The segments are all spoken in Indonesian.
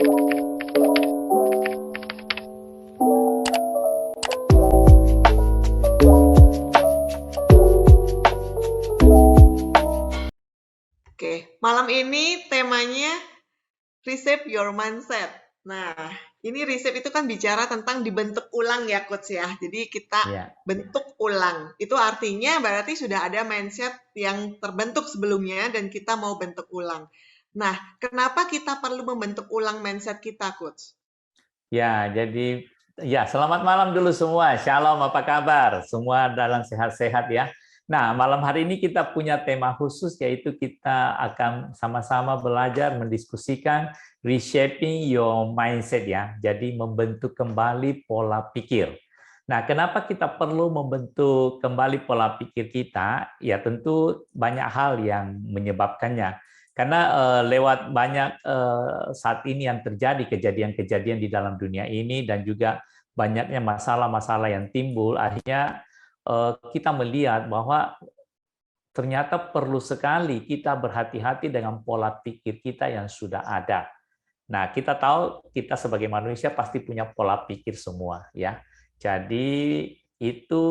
Oke, malam ini temanya Reshape Your Mindset. Nah, ini reshape itu kan bicara tentang dibentuk ulang ya, Coach ya. Jadi kita Ya. bentuk ulang. Itu artinya berarti sudah ada mindset yang terbentuk sebelumnya dan kita mau bentuk ulang. Nah, kenapa kita perlu membentuk ulang mindset kita, Coach? Ya, jadi ya selamat malam dulu semua. Shalom, apa kabar? Semua dalam sehat-sehat ya. Nah, malam hari ini kita punya tema khusus yaitu kita akan sama-sama belajar mendiskusikan reshaping your mindset ya. Jadi membentuk kembali pola pikir. Nah, kenapa kita perlu membentuk kembali pola pikir kita? Ya, tentu banyak hal yang menyebabkannya. Karena lewat banyak saat ini yang terjadi kejadian-kejadian di dalam dunia ini dan juga banyaknya masalah-masalah yang timbul, akhirnya kita melihat bahwa ternyata perlu sekali kita berhati-hati dengan pola pikir kita yang sudah ada. Nah, kita tahu kita sebagai manusia pasti punya pola pikir semua, ya. Jadi itu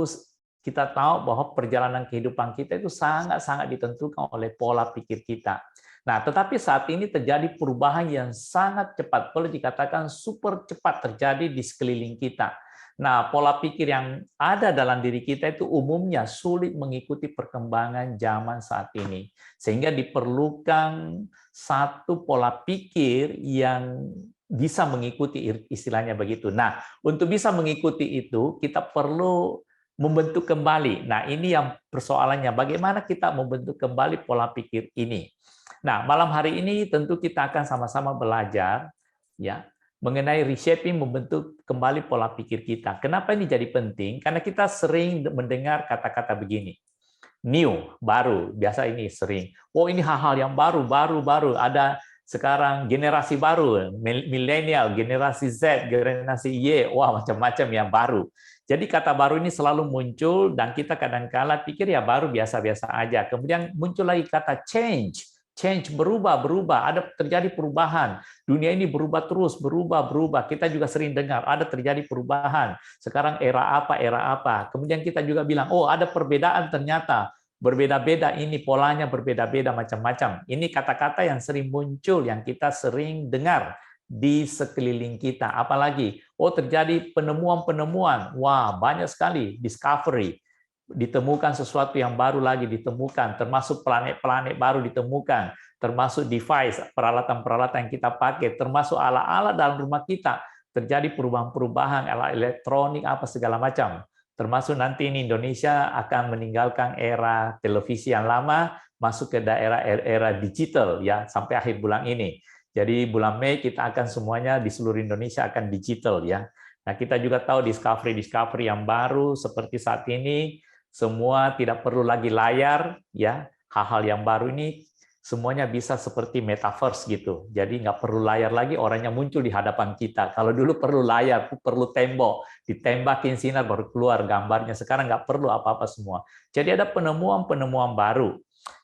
kita tahu bahwa perjalanan kehidupan kita itu sangat-sangat ditentukan oleh pola pikir kita. Nah, tetapi saat ini terjadi perubahan yang sangat cepat, boleh dikatakan super cepat terjadi di sekeliling kita. Nah, pola pikir yang ada dalam diri kita itu umumnya sulit mengikuti perkembangan zaman saat ini. Sehingga diperlukan satu pola pikir yang bisa mengikuti istilahnya begitu. Nah, untuk bisa mengikuti itu, kita perlu membentuk kembali. Nah, ini yang persoalannya, bagaimana kita membentuk kembali pola pikir ini. Nah, malam hari ini tentu kita akan sama-sama belajar ya mengenai reshaping, membentuk kembali pola pikir kita. Kenapa ini jadi penting? Karena kita sering mendengar kata-kata begini, new, baru, biasa ini sering. Oh, ini hal-hal yang baru, baru. Ada sekarang generasi baru, milenial, generasi Z, generasi Y, wah macam-macam yang baru. Jadi kata baru ini selalu muncul dan kita kadang-kala pikir ya baru biasa-biasa aja. Kemudian muncul lagi kata change. Change, berubah, ada terjadi perubahan. Dunia ini berubah terus, berubah. Kita juga sering dengar ada terjadi perubahan. Sekarang era apa. Kemudian kita juga bilang, oh ada perbedaan ternyata. Berbeda-beda ini polanya, berbeda-beda macam-macam. Ini kata-kata yang sering muncul, yang kita sering dengar di sekeliling kita. Apalagi, oh terjadi penemuan-penemuan. Wah, banyak sekali discovery. Ditemukan sesuatu yang baru lagi ditemukan, termasuk planet-planet baru ditemukan, termasuk device, peralatan-peralatan yang kita pakai, termasuk alat-alat dalam rumah kita. Terjadi perubahan-perubahan, alat elektronik, apa segala macam. Termasuk nanti ini Indonesia akan meninggalkan era televisi yang lama, masuk ke daerah era digital ya sampai akhir bulan ini. Jadi bulan Mei kita akan semuanya di seluruh Indonesia akan digital ya. Nah, kita juga tahu discovery yang baru seperti saat ini semua tidak perlu lagi layar ya. Hal-hal yang baru ini semuanya bisa seperti metaverse gitu. Jadi nggak perlu layar lagi, orangnya muncul di hadapan kita. Kalau dulu perlu layar, perlu tembok, ditembakin sinar baru keluar gambarnya. Sekarang nggak perlu apa-apa semua. Jadi ada penemuan-penemuan baru.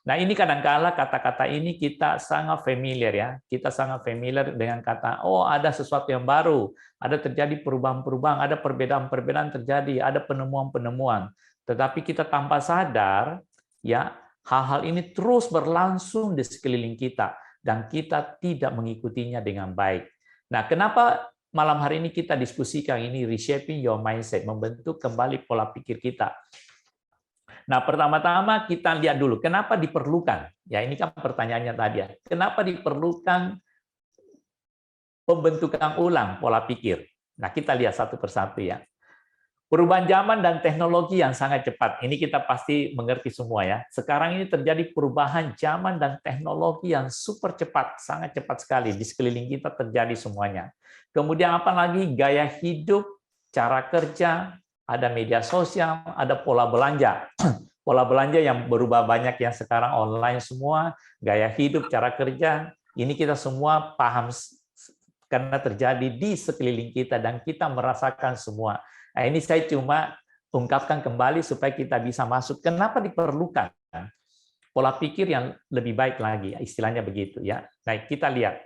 Nah, ini kadang-kala kata-kata ini kita sangat familiar ya. Kita sangat familiar dengan kata, oh ada sesuatu yang baru, ada terjadi perubahan-perubahan, ada perbedaan-perbedaan terjadi, ada penemuan-penemuan. Tetapi kita tanpa sadar, ya hal-hal ini terus berlangsung di sekeliling kita dan kita tidak mengikutinya dengan baik. Nah, kenapa malam hari ini kita diskusikan ini reshaping your mindset, membentuk kembali pola pikir kita. Nah, pertama-tama kita lihat dulu kenapa diperlukan. Ya, ini kan pertanyaannya tadi ya. Kenapa diperlukan pembentukan ulang pola pikir? Nah, kita lihat satu persatu ya. Perubahan zaman dan teknologi yang sangat cepat. Ini kita pasti mengerti semua ya. Sekarang ini terjadi perubahan zaman dan teknologi yang super cepat, sangat cepat sekali. Di sekeliling kita terjadi semuanya. Kemudian apalagi gaya hidup, cara kerja, ada media sosial, ada pola belanja. Pola belanja yang berubah banyak yang sekarang online semua, gaya hidup, cara kerja, ini kita semua paham karena terjadi di sekeliling kita dan kita merasakan semua. Nah, ini saya cuma ungkapkan kembali supaya kita bisa masuk. Kenapa diperlukan pola pikir yang lebih baik lagi, istilahnya begitu ya. Nah, kita lihat.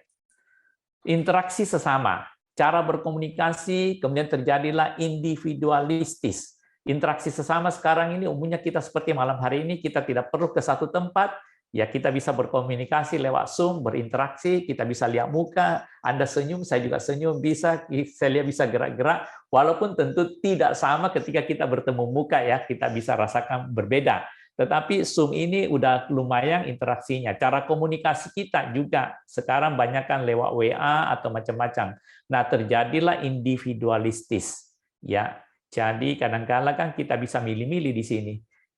interaksi sesama, cara berkomunikasi, kemudian terjadilah individualistis. Interaksi sesama sekarang ini umumnya kita seperti malam hari ini, kita tidak perlu ke satu tempat, ya kita bisa berkomunikasi lewat Zoom, berinteraksi, kita bisa lihat muka, Anda senyum, saya juga senyum, bisa, saya lihat bisa gerak-gerak, walaupun tentu tidak sama ketika kita bertemu muka ya, kita bisa rasakan berbeda. Tetapi Zoom ini udah lumayan interaksinya. Cara komunikasi kita juga sekarang banyakkan lewat WA atau macam-macam. Nah, terjadilah individualistis. Ya, jadi kadang-kala kan kita bisa milih-milih di sini.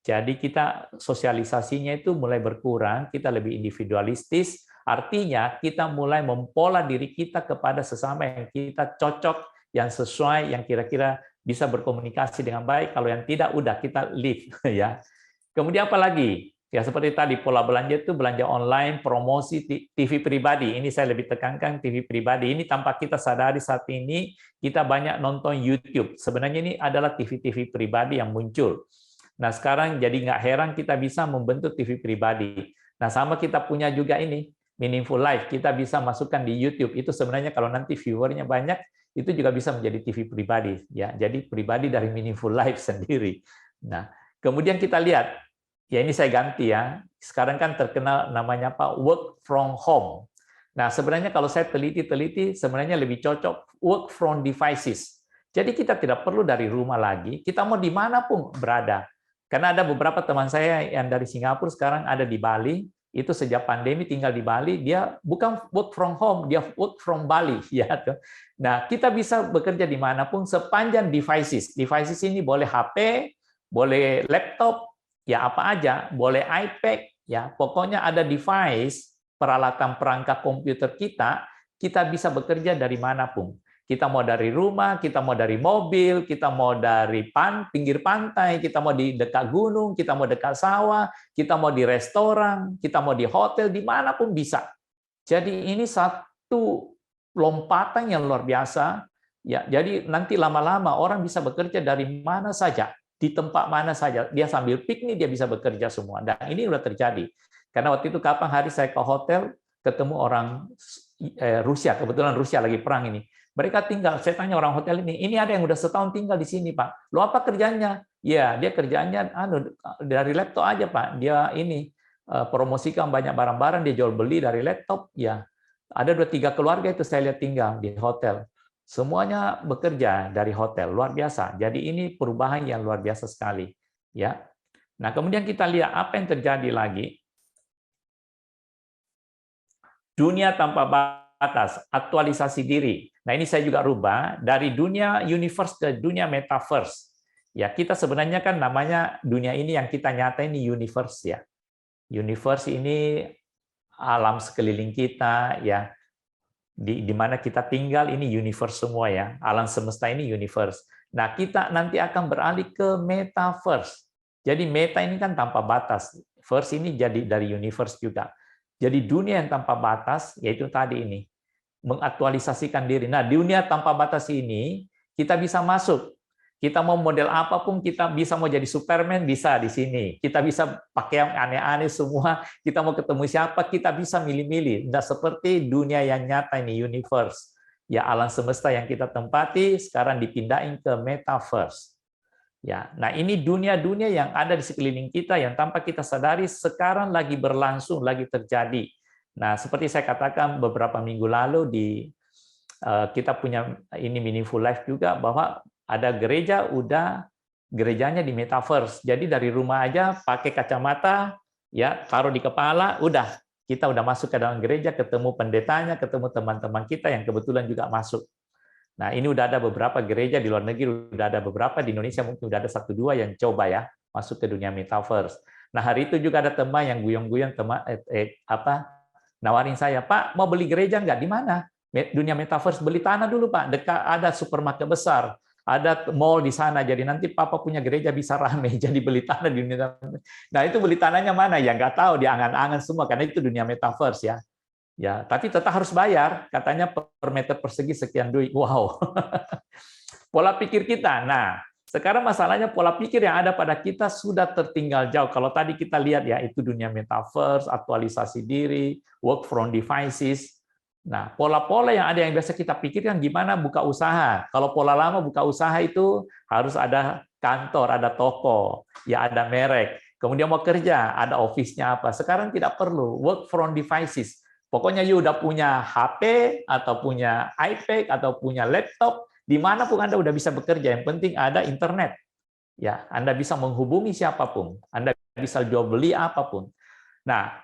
Jadi kita sosialisasinya itu mulai berkurang, kita lebih individualistis. Artinya kita mulai mempola diri kita kepada sesama yang kita cocok, yang sesuai, yang kira-kira bisa berkomunikasi dengan baik. Kalau yang tidak, udah kita leave ya. Kemudian apa lagi? Ya seperti tadi pola belanja itu belanja online, promosi TV pribadi. Ini saya lebih tekankan TV pribadi. Ini tanpa kita sadari saat ini kita banyak nonton YouTube. Sebenarnya ini adalah TV-TV pribadi yang muncul. Nah sekarang jadi nggak heran kita bisa membentuk TV pribadi. Nah sama kita punya juga ini Meaningful Life. Kita bisa masukkan di YouTube. Itu sebenarnya kalau nanti viewernya banyak itu juga bisa menjadi TV pribadi. Ya jadi pribadi dari Meaningful Life sendiri. Nah kemudian kita lihat, ya ini saya ganti ya. Sekarang kan terkenal namanya apa? Work from home. Nah, sebenarnya kalau saya teliti sebenarnya lebih cocok work from devices. Jadi kita tidak perlu dari rumah lagi, kita mau dimanapun berada. Karena ada beberapa teman saya yang dari Singapura sekarang ada di Bali, itu sejak pandemi tinggal di Bali, dia bukan work from home, dia work from Bali. Ya. Nah, kita bisa bekerja dimanapun sepanjang devices. Devices ini boleh HP, boleh laptop, ya apa aja, boleh iPad, ya pokoknya ada device, peralatan perangkat komputer kita bisa bekerja dari manapun. Kita mau dari rumah, kita mau dari mobil, kita mau dari pinggir pantai, kita mau di dekat gunung, kita mau dekat sawah, kita mau di restoran, kita mau di hotel, dimanapun bisa. Jadi ini satu lompatan yang luar biasa. Ya, jadi nanti lama-lama orang bisa bekerja dari mana saja, di tempat mana saja, dia sambil piknik dia bisa bekerja semua. Dan ini sudah terjadi. Karena waktu itu kapan hari saya ke hotel ketemu orang Rusia, kebetulan Rusia lagi perang ini. Mereka tinggal, saya tanya orang hotel ini ada yang udah setahun tinggal di sini Pak. Lo apa kerjanya? Ya dia kerjanya dari laptop aja Pak. Dia ini promosikan banyak barang-barang, dia jual beli dari laptop. Ya ada 2-3 keluarga itu saya lihat tinggal di hotel. Semuanya bekerja dari hotel, luar biasa. Jadi ini perubahan yang luar biasa sekali, ya. Nah, kemudian kita lihat apa yang terjadi lagi. Dunia tanpa batas, aktualisasi diri. Nah, ini saya juga rubah dari dunia universe ke dunia metaverse. Ya, kita sebenarnya kan namanya dunia ini yang kita nyata ini universe ya. Universe ini alam sekeliling kita ya. Di mana kita tinggal ini universe semua ya, alam semesta ini universe. Nah, kita nanti akan beralih ke metaverse. Jadi meta ini kan tanpa batas, verse ini jadi dari universe juga. Jadi dunia yang tanpa batas, yaitu tadi ini, mengaktualisasikan diri. Nah, di dunia tanpa batas ini, kita bisa masuk. Kita mau model apapun, kita bisa mau jadi Superman, bisa di sini. Kita bisa pakai yang aneh-aneh semua. Kita mau ketemu siapa, kita bisa milih-milih. Nggak seperti dunia yang nyata ini, universe. Ya, alam semesta yang kita tempati, sekarang dipindahin ke metaverse. Ya, nah ini dunia-dunia yang ada di sekeliling kita, yang tanpa kita sadari, sekarang lagi berlangsung, lagi terjadi. Nah, seperti saya katakan beberapa minggu lalu, kita punya ini Meaningful Life juga, bahwa ada gereja gerejanya di metaverse. Jadi dari rumah aja pakai kacamata ya, taruh di kepala, kita udah masuk ke dalam gereja, ketemu pendetanya, ketemu teman-teman kita yang kebetulan juga masuk. Nah, ini udah ada beberapa gereja di luar negeri, udah ada beberapa di Indonesia mungkin udah ada 1-2 yang coba ya masuk ke dunia metaverse. Nah, hari itu juga ada teman yang guyong-guyong nawarin saya, "Pak, mau beli gereja nggak?" "Di mana?" "Dunia metaverse." "Beli tanah dulu, Pak. Dekat ada supermarket besar. Ada mall di sana, jadi nanti Papa punya gereja bisa rame, jadi beli tanah di dunia." Nah, itu beli tanahnya mana? Ya nggak tahu, di angan-angan semua, karena itu dunia metaverse ya. Ya, tapi tetap harus bayar, katanya per meter persegi sekian duit. Wow. Pola pikir kita. Nah, sekarang masalahnya pola pikir yang ada pada kita sudah tertinggal jauh. Kalau tadi kita lihat ya, itu dunia metaverse, aktualisasi diri, work from devices. Nah, pola-pola yang ada yang biasa kita pikirkan gimana buka usaha. Kalau pola lama buka usaha itu harus ada kantor, ada toko, ya ada merek. Kemudian mau kerja, ada office-nya apa. Sekarang tidak perlu, work from devices. Pokoknya you udah punya HP, atau punya iPad, atau punya laptop, dimanapun Anda udah bisa bekerja. Yang penting ada internet. Ya, Anda bisa menghubungi siapapun. Anda bisa jual beli apapun. Nah,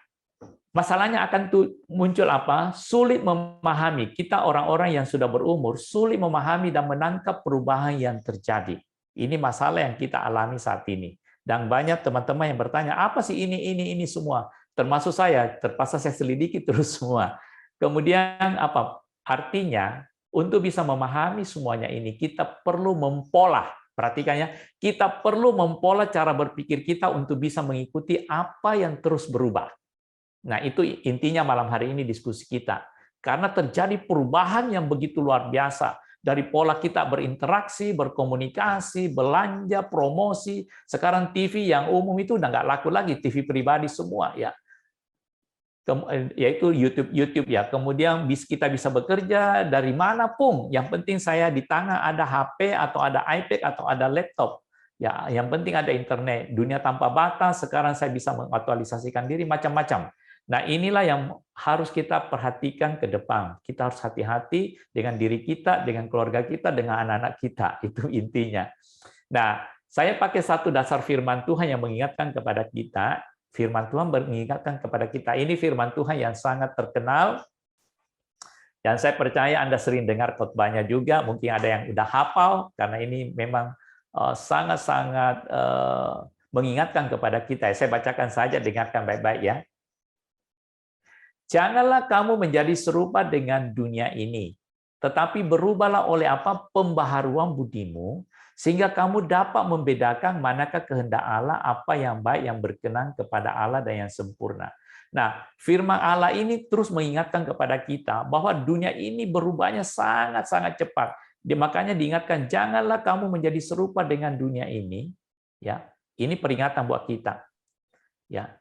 masalahnya akan muncul apa? Sulit memahami. Kita orang-orang yang sudah berumur sulit memahami dan menangkap perubahan yang terjadi. Ini masalah yang kita alami saat ini. Dan banyak teman-teman yang bertanya, apa sih ini semua? Termasuk saya, terpaksa saya selidiki terus semua. Kemudian apa? Artinya, untuk bisa memahami semuanya ini, kita perlu mempola. Perhatikan ya, kita perlu mempola cara berpikir kita untuk bisa mengikuti apa yang terus berubah. Nah, itu intinya malam hari ini diskusi kita. Karena terjadi perubahan yang begitu luar biasa. Dari pola kita berinteraksi, berkomunikasi, belanja, promosi. Sekarang TV yang umum itu udah nggak laku lagi, TV pribadi semua ya. Yaitu YouTube ya. Kemudian kita bisa bekerja dari manapun. Yang penting saya di tangan ada HP atau ada iPad atau ada laptop. Ya, yang penting ada internet. Dunia tanpa batas. Sekarang saya bisa mengaktualisasikan diri macam-macam. Nah, inilah yang harus kita perhatikan ke depan. Kita harus hati-hati dengan diri kita, dengan keluarga kita, dengan anak-anak kita. Itu intinya. Nah, saya pakai satu dasar firman Tuhan yang mengingatkan kepada kita. Firman Tuhan mengingatkan kepada kita. Ini firman Tuhan yang sangat terkenal. Dan saya percaya Anda sering dengar khotbahnya juga. Mungkin ada yang udah hafal, karena ini memang sangat-sangat mengingatkan kepada kita. Saya bacakan saja, dengarkan baik-baik ya. Janganlah kamu menjadi serupa dengan dunia ini, tetapi berubahlah oleh apa? Pembaharuan budimu, sehingga kamu dapat membedakan manakah kehendak Allah, apa yang baik, yang berkenan kepada Allah, dan yang sempurna. Nah, firman Allah ini terus mengingatkan kepada kita bahwa dunia ini berubahnya sangat-sangat cepat. Makanya diingatkan, janganlah kamu menjadi serupa dengan dunia ini. Ya, ini peringatan buat kita. Ya,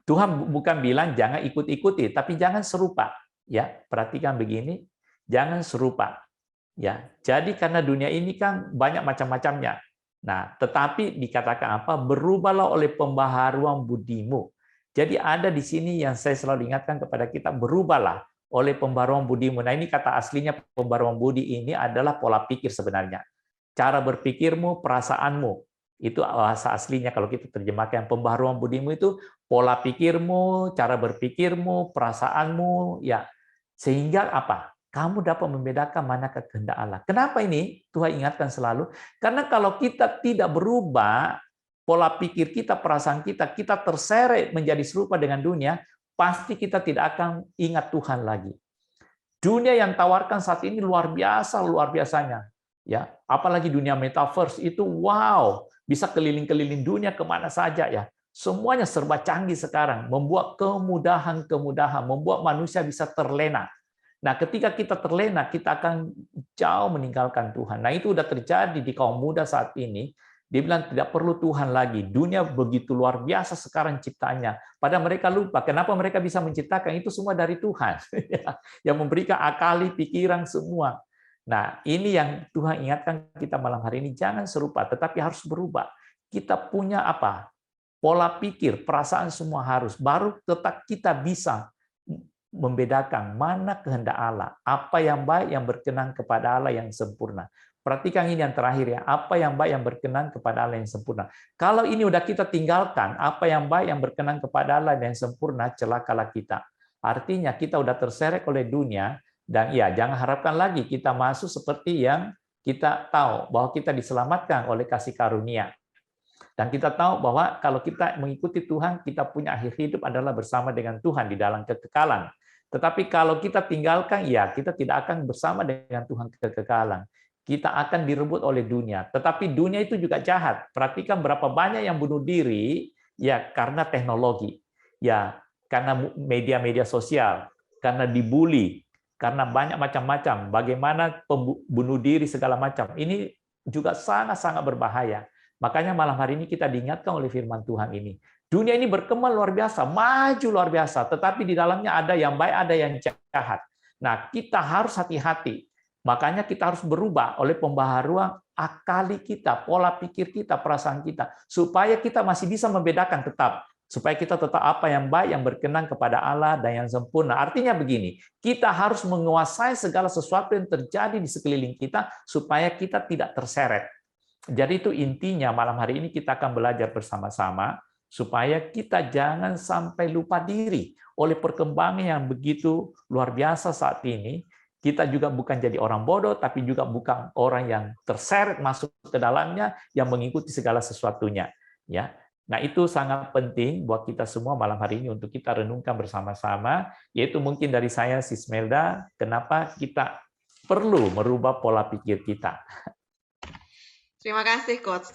Tuhan bukan bilang jangan ikut-ikuti, tapi jangan serupa. Ya, perhatikan begini, jangan serupa. Ya, jadi karena dunia ini kan banyak macam-macamnya. Nah, tetapi dikatakan apa? Berubahlah oleh pembaharuan budimu. Jadi ada di sini yang saya selalu ingatkan kepada kita, berubahlah oleh pembaharuan budimu. Nah, ini kata aslinya pembaharuan budi ini adalah pola pikir sebenarnya. Cara berpikirmu, perasaanmu. Itu bahasa aslinya kalau kita terjemahkan. Pembaharuan budimu itu pola pikirmu, cara berpikirmu, perasaanmu, ya. Sehingga apa? Kamu dapat membedakan manakah kehendak Allah. Kenapa ini? Tuhan ingatkan selalu. Karena kalau kita tidak berubah, pola pikir kita, perasaan kita, kita terseret menjadi serupa dengan dunia, pasti kita tidak akan ingat Tuhan lagi. Dunia yang tawarkan saat ini luar biasa, luar biasanya. Ya, apalagi dunia metaverse itu wow, bisa keliling-keliling dunia kemana saja ya. Semuanya serba canggih sekarang, membuat kemudahan-kemudahan, membuat manusia bisa terlena. Nah, ketika kita terlena, kita akan jauh meninggalkan Tuhan. Nah, itu sudah terjadi di kaum muda saat ini. Dia bilang tidak perlu Tuhan lagi. Dunia begitu luar biasa sekarang ciptaannya. Padahal mereka lupa. Kenapa mereka bisa menciptakan? Itu semua dari Tuhan. Yang memberikan akali, pikiran, semua. Nah, ini yang Tuhan ingatkan kita malam hari ini. Jangan serupa, tetapi harus berubah. Kita punya apa? Pola pikir, perasaan semua harus. Baru tetap kita bisa membedakan mana kehendak Allah. Apa yang baik, yang berkenan kepada Allah, yang sempurna. Perhatikan ini yang terakhir ya, apa yang baik yang berkenan kepada Allah yang sempurna. Kalau ini udah kita tinggalkan, apa yang baik yang berkenan kepada Allah yang sempurna, celakalah kita. Artinya kita udah terseret oleh dunia, dan ya jangan harapkan lagi kita masuk seperti yang kita tahu bahwa kita diselamatkan oleh kasih karunia. Dan kita tahu bahwa kalau kita mengikuti Tuhan, kita punya akhir hidup adalah bersama dengan Tuhan di dalam kekekalan. Tetapi kalau kita tinggalkan, ya kita tidak akan bersama dengan Tuhan kekekalan. Kita akan direbut oleh dunia. Tetapi dunia itu juga jahat. Perhatikan berapa banyak yang bunuh diri ya karena teknologi, ya karena media-media sosial, karena dibully, karena banyak macam-macam. Bagaimana bunuh diri segala macam. Ini juga sangat-sangat berbahaya. Makanya malam hari ini kita diingatkan oleh firman Tuhan ini. Dunia ini berkembang luar biasa, maju luar biasa, tetapi di dalamnya ada yang baik, ada yang jahat. Nah, kita harus hati-hati. Makanya kita harus berubah oleh pembaharuan akali kita, pola pikir kita, perasaan kita, supaya kita masih bisa membedakan tetap, supaya kita tetap apa yang baik, yang berkenan kepada Allah dan yang sempurna. Artinya begini, kita harus menguasai segala sesuatu yang terjadi di sekeliling kita supaya kita tidak terseret. Jadi itu intinya malam hari ini kita akan belajar bersama-sama supaya kita jangan sampai lupa diri oleh perkembangan yang begitu luar biasa saat ini. Kita juga bukan jadi orang bodoh, tapi juga bukan orang yang terseret masuk ke dalamnya, yang mengikuti segala sesuatunya. Ya, nah itu sangat penting buat kita semua malam hari ini untuk kita renungkan bersama-sama. Yaitu mungkin dari saya, Sis Melda, kenapa kita perlu merubah pola pikir kita. Terima kasih, Coach.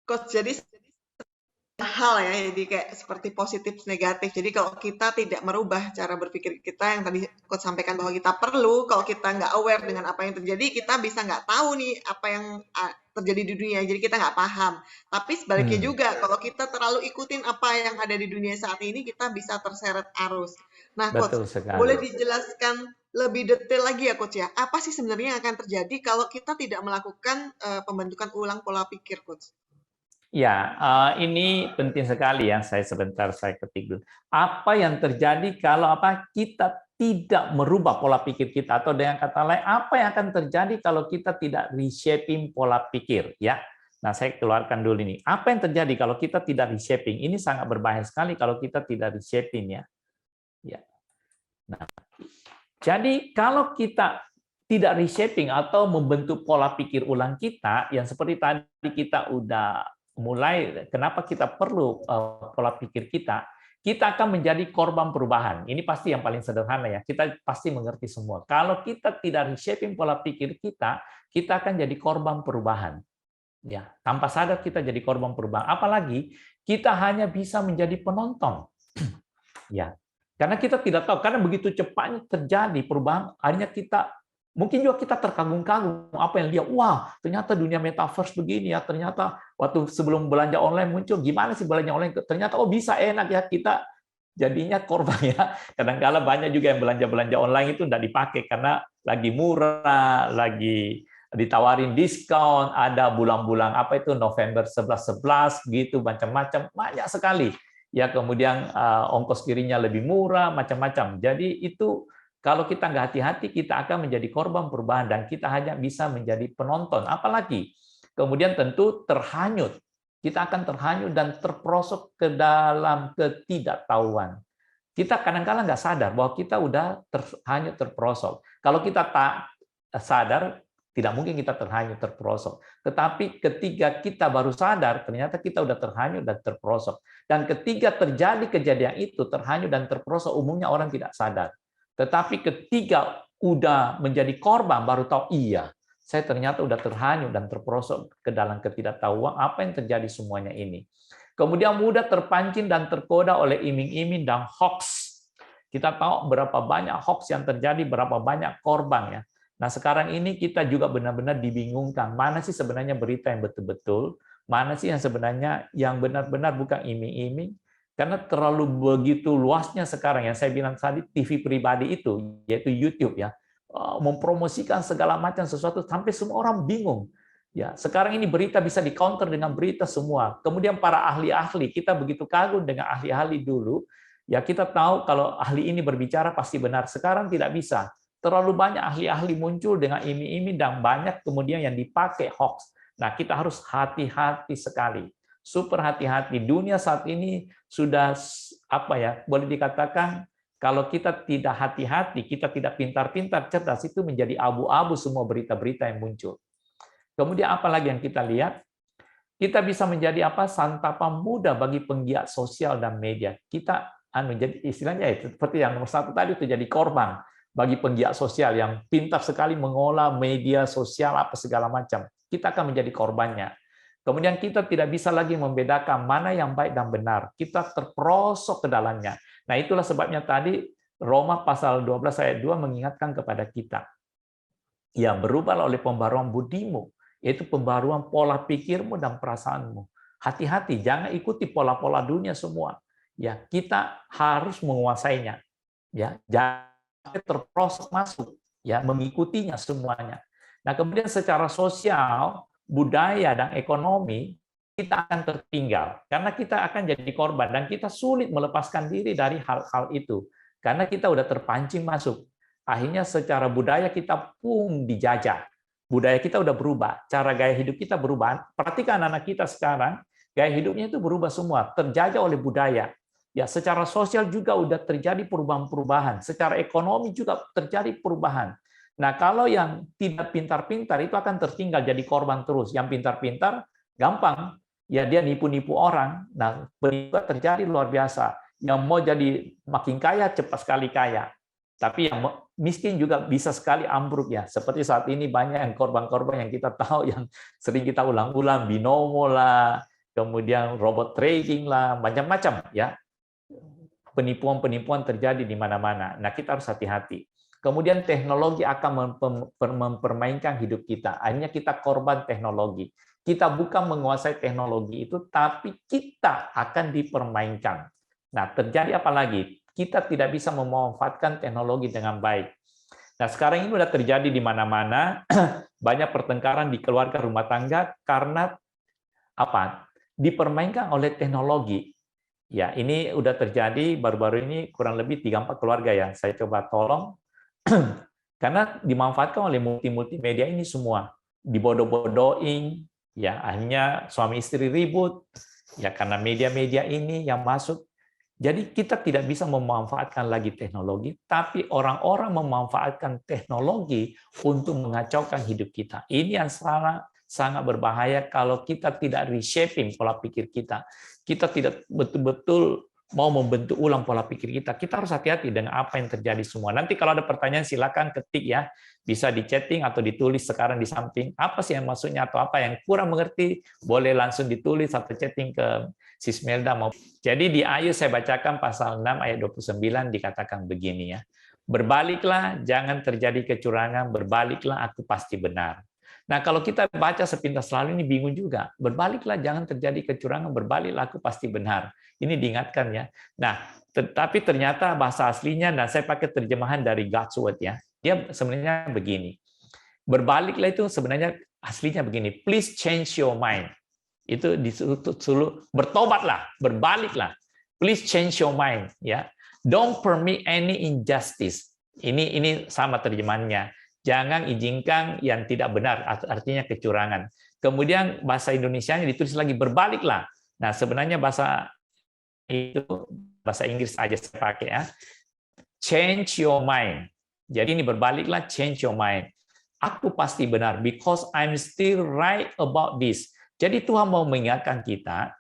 Coach, jadi hal ya, jadi kayak seperti positif negatif. Jadi kalau kita tidak merubah cara berpikir kita yang tadi Coach sampaikan bahwa kita perlu, kalau kita nggak aware dengan apa yang terjadi, kita bisa nggak tahu nih apa yang terjadi di dunia. Jadi kita nggak paham. Tapi sebaliknya juga, kalau kita terlalu ikutin apa yang ada di dunia saat ini, kita bisa terseret arus. Nah, Coach, boleh dijelaskan lebih detail lagi ya, Coach ya? Apa sih sebenarnya yang akan terjadi kalau kita tidak melakukan pembentukan ulang pola pikir, Coach? Ya, ini penting sekali ya. Saya ketik dulu. Apa yang terjadi kalau kita tidak merubah pola pikir kita, atau dengan kata lain, apa yang akan terjadi kalau kita tidak reshaping pola pikir? Ya, nah saya keluarkan dulu ini. Apa yang terjadi kalau kita tidak reshaping? Ini sangat berbahaya sekali kalau kita tidak reshaping ya. Ya. Nah, jadi kalau kita tidak reshaping atau membentuk pola pikir ulang kita, yang seperti tadi kita udah mulai, kenapa kita perlu pola pikir kita akan menjadi korban perubahan. Ini pasti yang paling sederhana ya, kita pasti mengerti semua. Kalau kita tidak reshaping pola pikir kita akan jadi korban perubahan. Ya, tanpa sadar kita jadi korban perubahan. Apalagi kita hanya bisa menjadi penonton. Ya, karena kita tidak tahu, karena begitu cepatnya terjadi perubahan, akhirnya kita mungkin juga kita terkagum-kagum apa yang lihat, wah ternyata dunia metaverse begini ya, ternyata waktu sebelum belanja online muncul, gimana sih belanja online, ternyata oh bisa enak ya, kita jadinya korban ya. Kadang-kala banyak juga yang belanja-belanja online itu tidak dipakai karena lagi murah, lagi ditawarin diskon, ada bulan-bulan apa itu November 11-11 gitu, macam-macam, banyak sekali. Ya, kemudian ongkos kirimnya lebih murah, macam-macam. Jadi itu kalau kita nggak hati-hati, kita akan menjadi korban perubahan dan kita hanya bisa menjadi penonton. Apalagi kemudian tentu terhanyut. Kita akan terhanyut dan terperosok ke dalam ketidaktahuan. Kita kadang-kadang nggak sadar bahwa kita udah terhanyut, terperosok. Kalau kita tak sadar, tidak mungkin kita terhanyut, terperosok. Tetapi ketika kita baru sadar, ternyata kita udah terhanyut dan terperosok. Dan ketika terjadi kejadian itu, terhanyut dan terperosok, umumnya orang tidak sadar. Tetapi ketika udah menjadi korban, baru tahu, iya, saya ternyata udah terhanyut dan terperosok ke dalam ketidaktahuan apa yang terjadi semuanya ini. Kemudian mudah terpancing dan tergoda oleh iming-iming dan hoax. Kita tahu berapa banyak hoax yang terjadi, berapa banyak korban ya. Nah sekarang ini kita juga benar-benar dibingungkan, mana sih sebenarnya berita yang betul-betul, mana sih yang sebenarnya yang benar-benar bukan iming-iming. Karena terlalu begitu luasnya sekarang yang saya bilang tadi, TV pribadi itu, yaitu YouTube ya, mempromosikan segala macam sesuatu sampai semua orang bingung. Ya, sekarang ini berita bisa di-counter dengan berita semua. Kemudian para ahli-ahli, kita begitu kagum dengan ahli-ahli dulu, ya kita tahu kalau ahli ini berbicara pasti benar. Sekarang tidak bisa. Terlalu banyak ahli-ahli muncul dengan iming-iming dan banyak kemudian yang dipakai hoax. Nah, kita harus hati-hati sekali. Super hati-hati. Dunia saat ini sudah boleh dikatakan kalau kita tidak hati-hati, kita tidak pintar-pintar, cerdas, itu menjadi abu-abu semua berita-berita yang muncul. Kemudian apa lagi yang kita lihat? Kita bisa menjadi santapan mudah bagi penggiat sosial dan media. Kita jadi istilahnya itu seperti yang nomor satu tadi, itu jadi korban bagi penggiat sosial yang pintar sekali mengolah media sosial apa segala macam. Kita akan menjadi korbannya. Kemudian kita tidak bisa lagi membedakan mana yang baik dan benar. Kita terperosok ke dalamnya. Nah, itulah sebabnya tadi Roma pasal 12 ayat 2 mengingatkan kepada kita. Ya, berubahlah oleh pembaruan budimu, yaitu pembaruan pola pikirmu dan perasaanmu. Hati-hati, jangan ikuti pola-pola dunia semua. Ya, kita harus menguasainya. Ya, jangan terprosok masuk, ya, mengikutinya semuanya. Nah, kemudian secara sosial, budaya dan ekonomi kita akan tertinggal karena kita akan jadi korban dan kita sulit melepaskan diri dari hal-hal itu karena kita udah terpancing masuk. Akhirnya secara budaya kita pun dijajah. Budaya kita udah berubah, cara gaya hidup kita berubah. Perhatikan anak kita sekarang, gaya hidupnya itu berubah semua, terjajah oleh budaya. Ya, secara sosial juga udah terjadi perubahan-perubahan, secara ekonomi juga terjadi perubahan. Nah, kalau yang tidak pintar-pintar itu akan tertinggal jadi korban terus. Yang pintar-pintar gampang, ya dia nipu-nipu orang. Nah, penipuan terjadi luar biasa. Yang mau jadi makin kaya cepat sekali kaya. Tapi yang miskin juga bisa sekali ambruk ya. Seperti saat ini banyak yang korban-korban yang kita tahu yang sering kita ulang-ulang, binomo lah, kemudian robot trading lah, macam-macam ya. Penipuan-penipuan terjadi di mana-mana. Nah, kita harus hati-hati. Kemudian teknologi akan mempermainkan hidup kita. Akhirnya kita korban teknologi. Kita bukan menguasai teknologi itu, tapi kita akan dipermainkan. Nah, terjadi apa lagi? Kita tidak bisa memanfaatkan teknologi dengan baik. Nah, sekarang ini sudah terjadi di mana-mana, banyak pertengkaran di keluarga rumah tangga karena apa? Dipermainkan oleh teknologi. Ya, ini udah terjadi baru-baru ini kurang lebih 3-4 keluarga ya. Saya coba tolong karena dimanfaatkan oleh multimedia ini semua. Dibodoh-bodohin, ya akhirnya suami istri ribut ya karena media-media ini yang masuk. Jadi kita tidak bisa memanfaatkan lagi teknologi, tapi orang-orang memanfaatkan teknologi untuk mengacaukan hidup kita. Ini yang sangat berbahaya kalau kita tidak reshaping pola pikir kita. Kita tidak betul-betul mau membentuk ulang pola pikir kita. Kita harus hati-hati dengan apa yang terjadi semua. Nanti kalau ada pertanyaan silakan ketik ya. Bisa di chatting atau ditulis sekarang di samping. Apa sih yang maksudnya atau apa yang kurang mengerti, boleh langsung ditulis atau chatting ke Sis Melda. Jadi di Ayub saya bacakan pasal 6 ayat 29 dikatakan begini ya. Berbaliklah, jangan terjadi kecurangan, berbaliklah aku pasti benar. Nah, kalau kita baca sepintas lalu ini bingung juga. Berbaliklah, jangan terjadi kecurangan, berbaliklah aku pasti benar. Ini diingatkan ya. Nah, tetapi ternyata bahasa aslinya, dan saya pakai terjemahan dari God's Word ya. Dia sebenarnya begini. Berbaliklah itu sebenarnya aslinya begini. Please change your mind. Itu disuruh bertobatlah, berbaliklah. Please change your mind ya. Don't permit any injustice. Ini sama terjemahannya. Jangan izinkan yang tidak benar, artinya kecurangan. Kemudian bahasa Indonesianya ditulis lagi berbaliklah. Nah, sebenarnya bahasa itu bahasa Inggris aja saya pakai ya. Change your mind. Jadi ini berbaliklah, change your mind. Aku pasti benar because I'm still right about this. Jadi Tuhan mau mengingatkan kita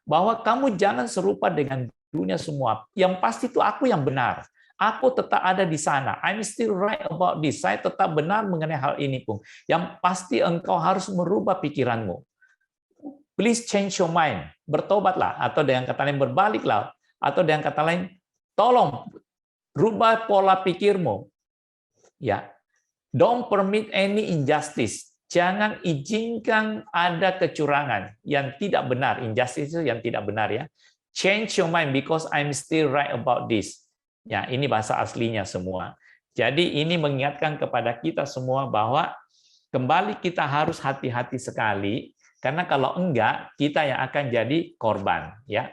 bahwa kamu jangan serupa dengan dunia semua. Yang pasti itu aku yang benar. Aku tetap ada di sana. I'm still right about this. Saya tetap benar mengenai hal ini pun. Yang pasti engkau harus merubah pikiranmu. Please change your mind. Bertobatlah. Atau dengan kata lain berbaliklah. Atau dengan kata lain tolong rubah pola pikirmu. Ya. Don't permit any injustice. Jangan izinkan ada kecurangan yang tidak benar. Injustice itu yang tidak benar ya. Change your mind because I'm still right about this. Ya, ini bahasa aslinya semua. Jadi ini mengingatkan kepada kita semua bahwa kembali kita harus hati-hati sekali karena kalau enggak kita yang akan jadi korban ya.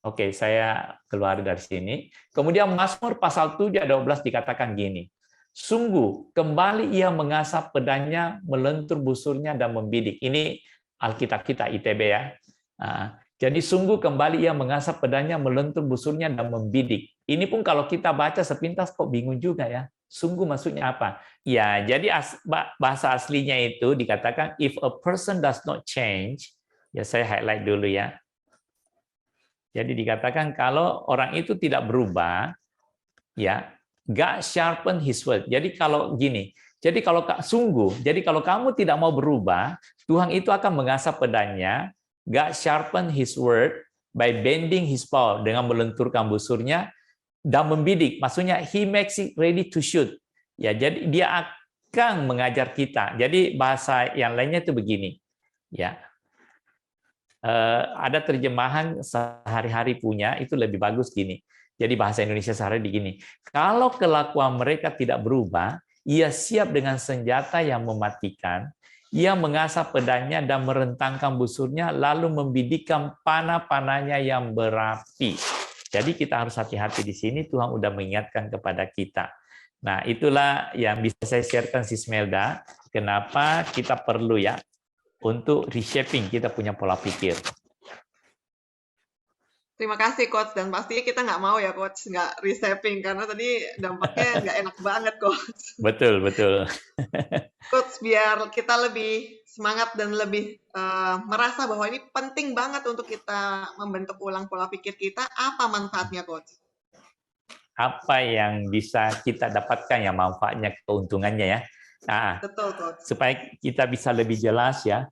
Oke, saya keluar dari sini. Kemudian Mazmur pasal 7 ayat 12 dikatakan gini. Sungguh kembali ia mengasah pedangnya, melentur busurnya dan membidik. Ini Alkitab kita ITB ya. Jadi sungguh kembali ia mengasah pedangnya, melentur busurnya dan membidik. Ini pun kalau kita baca sepintas kok bingung juga ya. Sungguh maksudnya apa? Ya, jadi bahasa aslinya itu dikatakan if a person does not change, ya saya highlight dulu ya. Jadi dikatakan kalau orang itu tidak berubah, ya, God sharpen his word. Jadi kalau gini, jadi kalau sungguh, jadi kalau kamu tidak mau berubah, Tuhan itu akan mengasah pedangnya, God sharpen his word by bending his power dengan melenturkan busurnya dan membidik. Maksudnya he makes it ready to shoot. Ya, jadi dia akan mengajar kita. Jadi bahasa yang lainnya itu begini. Ya. Ada terjemahan sehari-hari punya itu lebih bagus gini. Jadi bahasa Indonesia sehari begini, kalau kelakuan mereka tidak berubah, ia siap dengan senjata yang mematikan, ia mengasah pedangnya dan merentangkan busurnya, lalu membidikkan panah-panahnya yang berapi. Jadi kita harus hati-hati di sini, Tuhan udah mengingatkan kepada kita. Nah, itulah yang bisa saya sharekan Sis Melda, kenapa kita perlu ya untuk reshaping kita punya pola pikir. Terima kasih Coach, dan pastinya kita nggak mau ya Coach, nggak reshaping, karena tadi dampaknya nggak enak banget Coach. Betul, betul. Coach, biar kita lebih semangat dan lebih merasa bahwa ini penting banget untuk kita membentuk ulang pola pikir kita, apa manfaatnya Coach? Apa yang bisa kita dapatkan ya manfaatnya, keuntungannya ya. Nah, Betul Coach. supaya kita bisa lebih jelas ya,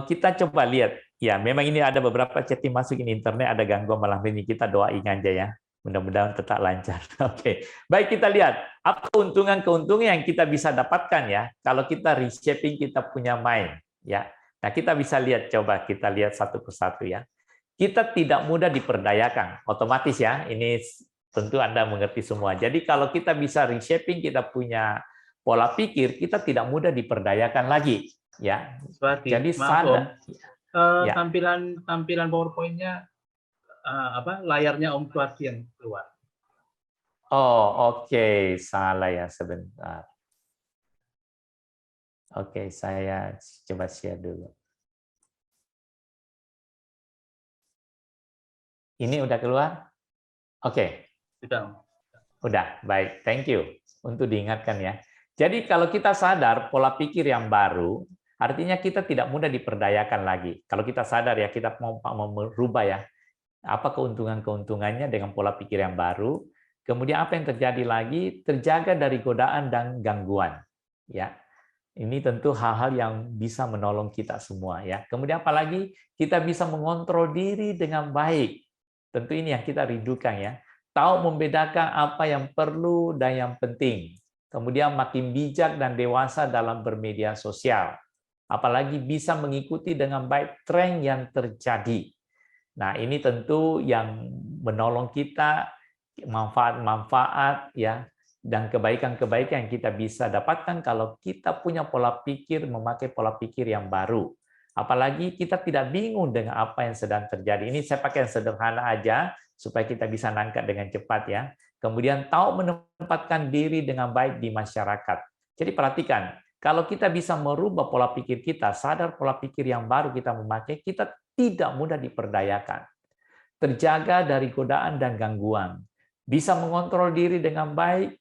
kita coba lihat. Ya, memang ini ada beberapa chatting masuk di internet, ada gangguan malam ini. Kita doain aja ya. Mudah-mudahan tetap lancar. Oke, baik, kita lihat apa keuntungan-keuntungan yang kita bisa dapatkan ya kalau kita reshaping kita punya mind ya. Nah, kita bisa lihat, coba kita lihat satu persatu ya. Kita tidak mudah diperdayakan, otomatis ya. Ini tentu Anda mengerti semua. Jadi kalau kita bisa reshaping kita punya pola pikir, kita tidak mudah diperdayakan lagi ya. Jadi sadar. Ya. Tampilan PowerPoint-nya layarnya Om Suwardi yang keluar. Oh, oke. Salah ya, sebentar. Oke, saya coba share dulu. Ini udah keluar? Oke. Udah, baik. Thank you untuk diingatkan ya. Jadi kalau kita sadar pola pikir yang baru, artinya kita tidak mudah diperdayakan lagi. Kalau kita sadar ya, kita mau merubah ya, apa keuntungan-keuntungannya dengan pola pikir yang baru. Kemudian apa yang terjadi lagi? Terjaga dari godaan dan gangguan. Ya, ini tentu hal-hal yang bisa menolong kita semua ya. Kemudian apalagi kita bisa mengontrol diri dengan baik. Tentu ini yang kita rindukan ya. Tahu membedakan apa yang perlu dan yang penting. Kemudian makin bijak dan dewasa dalam bermedia sosial. Apalagi bisa mengikuti dengan baik tren yang terjadi. Nah, ini tentu yang menolong kita, manfaat-manfaat ya, dan kebaikan-kebaikan yang kita bisa dapatkan kalau kita punya pola pikir, memakai pola pikir yang baru. Apalagi kita tidak bingung dengan apa yang sedang terjadi. Ini saya pakai yang sederhana aja, supaya kita bisa nangkap dengan cepat ya. Kemudian tahu menempatkan diri dengan baik di masyarakat. Jadi perhatikan, kalau kita bisa merubah pola pikir kita, sadar pola pikir yang baru kita memakai, kita tidak mudah diperdayakan. Terjaga dari godaan dan gangguan. Bisa mengontrol diri dengan baik,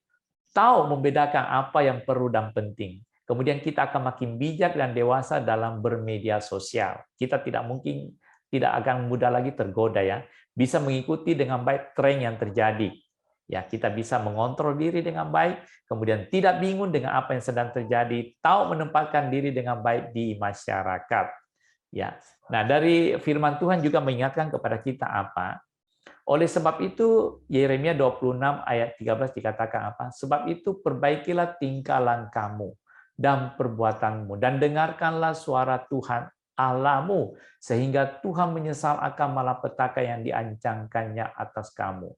tahu membedakan apa yang perlu dan penting. Kemudian kita akan makin bijak dan dewasa dalam bermedia sosial. Kita tidak akan mudah lagi tergoda ya. Bisa mengikuti dengan baik tren yang terjadi. Ya, kita bisa mengontrol diri dengan baik, kemudian tidak bingung dengan apa yang sedang terjadi, tahu menempatkan diri dengan baik di masyarakat. Ya. Nah, dari firman Tuhan juga mengingatkan kepada kita apa? Oleh sebab itu, Yeremia 26 ayat 13 dikatakan apa? Sebab itu perbaikilah tingkah langkahmu dan perbuatanmu, dan dengarkanlah suara Tuhan Allahmu, sehingga Tuhan menyesal akan malapetaka yang diancangkannya atas kamu.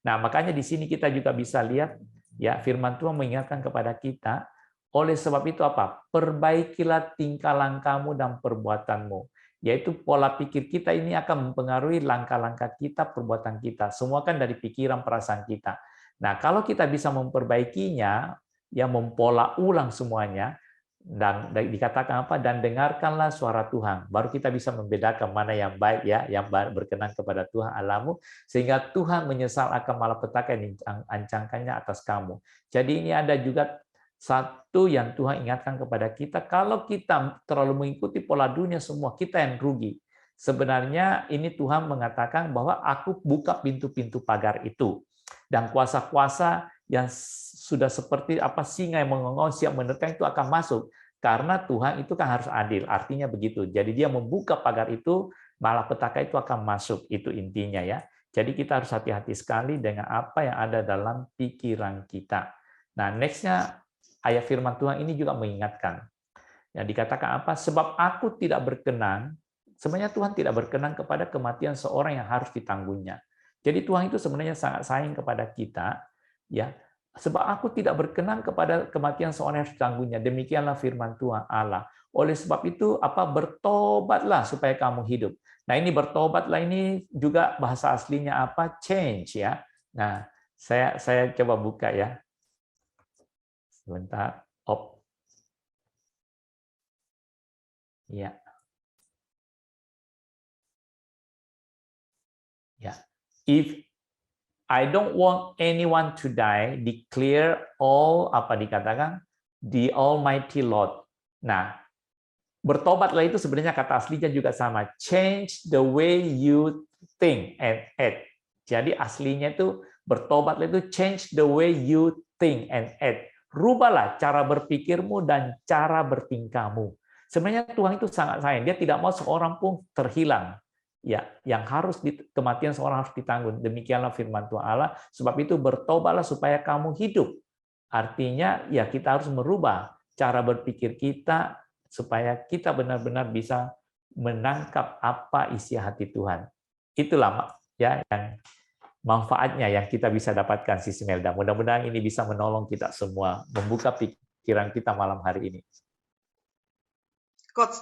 Nah, makanya di sini kita juga bisa lihat, ya, firman Tuhan mengingatkan kepada kita, oleh sebab itu apa? Perbaikilah tingkah langkahmu dan perbuatanmu. Yaitu pola pikir kita ini akan mempengaruhi langkah-langkah kita, perbuatan kita. Semua kan dari pikiran, perasaan kita. Nah, kalau kita bisa memperbaikinya, yang mempola ulang semuanya, dan dikatakan apa? Dan dengarkanlah suara Tuhan. Baru kita bisa membedakan mana yang baik ya, yang berkenan kepada Tuhan Allahmu, sehingga Tuhan menyesal akan malapetaka yang diancangkannya atas kamu. Jadi ini ada juga satu yang Tuhan ingatkan kepada kita, kalau kita terlalu mengikuti pola dunia semua, kita yang rugi. Sebenarnya ini Tuhan mengatakan bahwa aku buka pintu-pintu pagar itu. Dan kuasa-kuasa yang sudah seperti apa singa yang mengongong siap menerkam itu akan masuk. Karena Tuhan itu kan harus adil, artinya begitu. Jadi dia membuka pagar itu, malapetaka itu akan masuk, itu intinya ya. Jadi kita harus hati-hati sekali dengan apa yang ada dalam pikiran kita. Nah, nextnya ayat firman Tuhan ini juga mengingatkan. Yang dikatakan apa? Sebab aku tidak berkenan, sebenarnya Tuhan tidak berkenan kepada kematian seorang yang harus ditanggungnya. Jadi Tuhan itu sebenarnya sangat sayang kepada kita, ya. Sebab aku tidak berkenan kepada kematian seorang yang harus ditangguhnya. Demikianlah firman Tuhan Allah. Oleh sebab itu, bertobatlah supaya kamu hidup. Nah, ini bertobatlah ini juga bahasa aslinya apa? Change, ya. Nah, saya coba buka ya. Sebentar. Ya. Ya. If I don't want anyone to die, declare all, dikatakan? The Almighty Lord. Nah, bertobatlah itu sebenarnya kata aslinya juga sama. Change the way you think and act. Jadi aslinya itu bertobatlah itu change the way you think and act. Rubahlah cara berpikirmu dan cara bertingkahmu. Sebenarnya Tuhan itu sangat sayang. Dia tidak mau seorang pun terhilang. Ya, yang harus kematian seorang harus ditanggung. Demikianlah firman Tuhan Allah. Sebab itu bertobatlah supaya kamu hidup. Artinya ya kita harus merubah cara berpikir kita supaya kita benar-benar bisa menangkap apa isi hati Tuhan. Itulah ya yang manfaatnya yang kita bisa dapatkan, Sis Melda. Mudah-mudahan ini bisa menolong kita semua, membuka pikiran kita malam hari ini. Coach,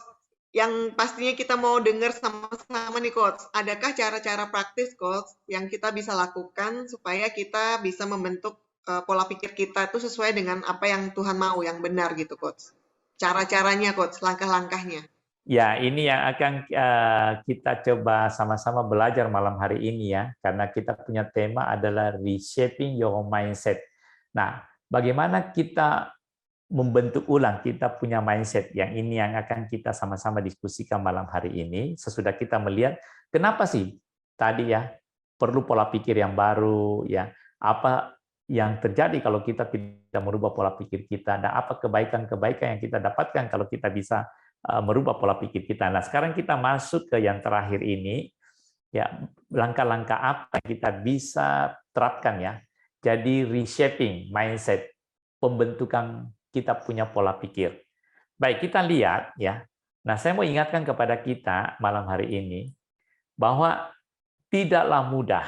yang pastinya kita mau dengar sama-sama nih Coach, adakah cara-cara praktis Coach yang kita bisa lakukan supaya kita bisa membentuk pola pikir kita itu sesuai dengan apa yang Tuhan mau, yang benar gitu Coach? Cara-caranya Coach, langkah-langkahnya. Ya, ini yang akan kita coba sama-sama belajar malam hari ini ya, karena kita punya tema adalah reshaping your mindset. Nah, bagaimana kita membentuk ulang kita punya mindset, yang ini yang akan kita sama-sama diskusikan malam hari ini. Sesudah kita melihat kenapa sih tadi ya perlu pola pikir yang baru, ya apa yang terjadi kalau kita tidak merubah pola pikir kita, dan apa kebaikan-kebaikan yang kita dapatkan kalau kita bisa merubah pola pikir kita. Nah, sekarang kita masuk ke yang terakhir ini, ya langkah-langkah apa yang kita bisa terapkan ya. Jadi reshaping mindset, pembentukan kita punya pola pikir. Baik, kita lihat ya. Nah, saya mau ingatkan kepada kita malam hari ini bahwa tidaklah mudah.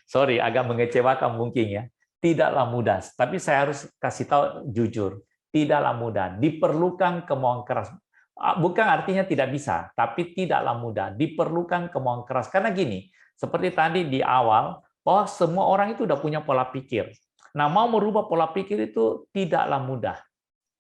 Sorry, agak mengecewakan mungkin ya. Tidaklah mudah, tapi saya harus kasih tahu jujur. Tidaklah mudah, diperlukan kemauan keras. Bukan artinya tidak bisa, tapi tidaklah mudah, diperlukan kemauan keras. Karena gini, seperti tadi di awal, bahwa semua orang itu udah punya pola pikir. Nah, mau merubah pola pikir itu tidaklah mudah.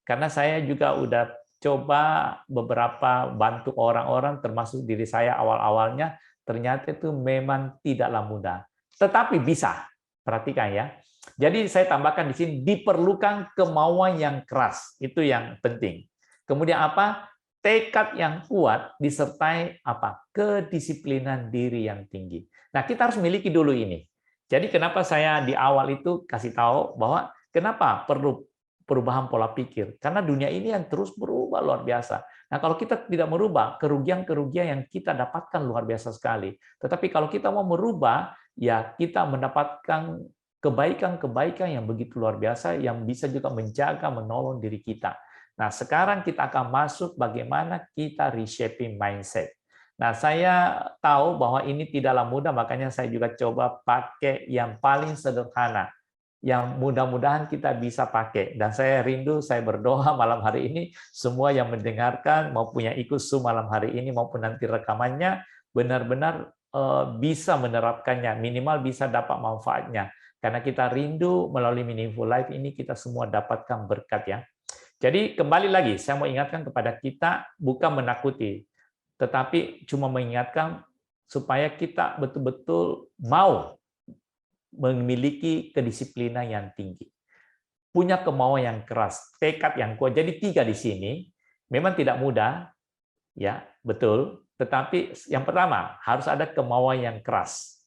Karena saya juga udah coba beberapa bantu orang-orang, termasuk diri saya awal-awalnya, ternyata itu memang tidaklah mudah. Tetapi bisa. Perhatikan ya. Jadi saya tambahkan di sini, diperlukan kemauan yang keras. Itu yang penting. Kemudian apa? Tekad yang kuat disertai apa? Kedisiplinan diri yang tinggi. Nah, kita harus miliki dulu ini. Jadi kenapa saya di awal itu kasih tahu bahwa kenapa perlu perubahan pola pikir? Karena dunia ini yang terus berubah luar biasa. Nah, kalau kita tidak merubah, kerugian-kerugian yang kita dapatkan luar biasa sekali. Tetapi kalau kita mau merubah, ya kita mendapatkan kebaikan-kebaikan yang begitu luar biasa yang bisa juga menjaga, menolong diri kita. Nah, sekarang kita akan masuk bagaimana kita reshaping mindset. Nah, saya tahu bahwa ini tidaklah mudah, makanya saya juga coba pakai yang paling sederhana, yang mudah-mudahan kita bisa pakai. Dan saya rindu, saya berdoa malam hari ini, semua yang mendengarkan, maupun yang ikut Zoom malam hari ini, maupun nanti rekamannya, benar-benar bisa menerapkannya, minimal bisa dapat manfaatnya. Karena kita rindu melalui Meaningful Life ini, kita semua dapatkan berkat ya. Jadi kembali lagi, saya mau ingatkan kepada kita, bukan menakuti, tetapi cuma mengingatkan supaya kita betul-betul mau memiliki kedisiplinan yang tinggi, punya kemauan yang keras, tekad yang kuat. Jadi 3 di sini memang tidak mudah, ya betul. Tetapi yang pertama harus ada kemauan yang keras,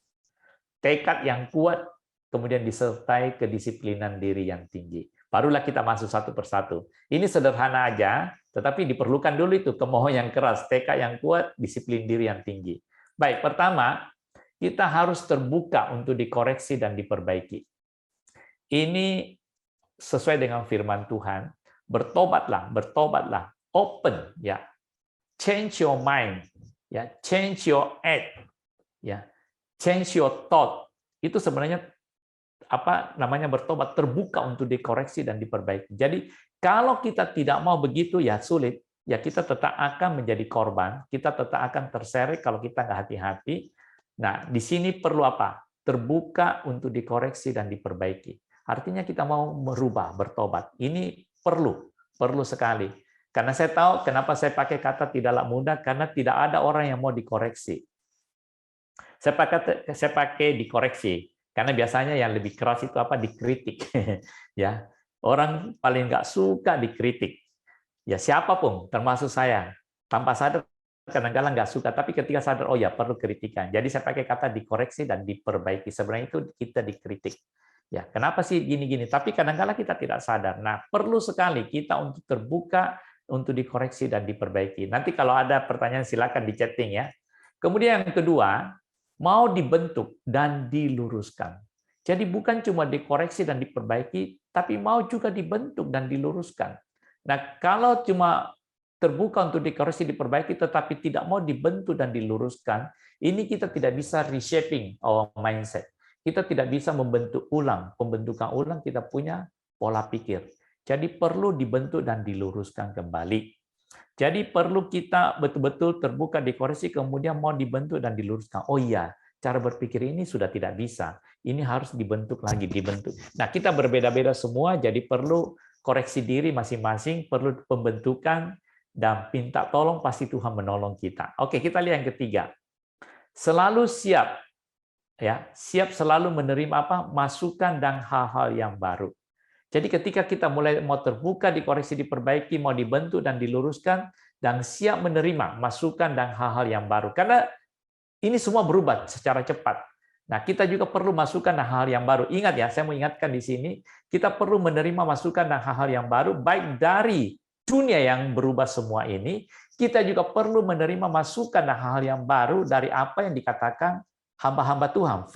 tekad yang kuat, kemudian disertai kedisiplinan diri yang tinggi. Barulah kita masuk satu persatu. Ini sederhana aja, tetapi diperlukan dulu itu kemauan yang keras, tekad yang kuat, disiplin diri yang tinggi. Baik, pertama, kita harus terbuka untuk dikoreksi dan diperbaiki. Ini sesuai dengan firman Tuhan, bertobatlah, open ya. Change your mind, ya, change your act, ya. change your thought, itu sebenarnya apa namanya bertobat, terbuka untuk dikoreksi dan diperbaiki. Jadi kalau kita tidak mau begitu ya sulit, ya kita tetap akan menjadi korban, kita tetap akan terseret kalau kita nggak hati-hati. Nah, di sini perlu apa? Terbuka untuk dikoreksi dan diperbaiki. Artinya kita mau merubah, bertobat. Ini perlu sekali. Karena saya tahu kenapa saya pakai kata tidaklah mudah, karena tidak ada orang yang mau dikoreksi. Saya pakai dikoreksi, karena biasanya yang lebih keras itu apa? Dikritik. Ya, orang paling nggak suka dikritik. Ya siapapun, termasuk saya, tanpa sadar kadang-kadang nggak suka, tapi ketika sadar, oh ya perlu kritikan. Jadi saya pakai kata dikoreksi dan diperbaiki. Sebenarnya itu kita dikritik. Ya, kenapa sih gini-gini? Tapi kadang-kadang kita tidak sadar. Nah, perlu sekali kita untuk terbuka untuk dikoreksi dan diperbaiki. Nanti kalau ada pertanyaan silakan di chatting ya. Kemudian yang kedua, mau dibentuk dan diluruskan. Jadi bukan cuma dikoreksi dan diperbaiki, tapi mau juga dibentuk dan diluruskan. Nah, kalau cuma terbuka untuk dikoreksi, diperbaiki, tetapi tidak mau dibentuk dan diluruskan, ini kita tidak bisa reshaping our mindset. Kita tidak bisa membentuk ulang, pembentukan ulang kita punya pola pikir. Jadi perlu dibentuk dan diluruskan kembali. Jadi perlu kita betul-betul terbuka dikoreksi, kemudian mau dibentuk dan diluruskan. Oh iya, cara berpikir ini sudah tidak bisa. Ini harus dibentuk lagi, dibentuk. Nah, kita berbeda-beda semua, jadi perlu koreksi diri masing-masing, perlu pembentukan, dan minta tolong, pasti Tuhan menolong kita. Oke, kita lihat yang ketiga. Selalu siap. Ya, siap selalu menerima apa? Masukan dan hal-hal yang baru. Jadi ketika kita mulai mau terbuka, dikoreksi, diperbaiki, mau dibentuk dan diluruskan, dan siap menerima masukan dan hal-hal yang baru. Karena ini semua berubah secara cepat. Nah, kita juga perlu masukan dan hal-hal yang baru. Ingat ya, saya mau ingatkan di sini, kita perlu menerima masukan dan hal-hal yang baru, baik dari dunia yang berubah semua ini, kita juga perlu menerima masukan dan hal-hal yang baru dari apa yang dikatakan hamba-hamba Tuhan,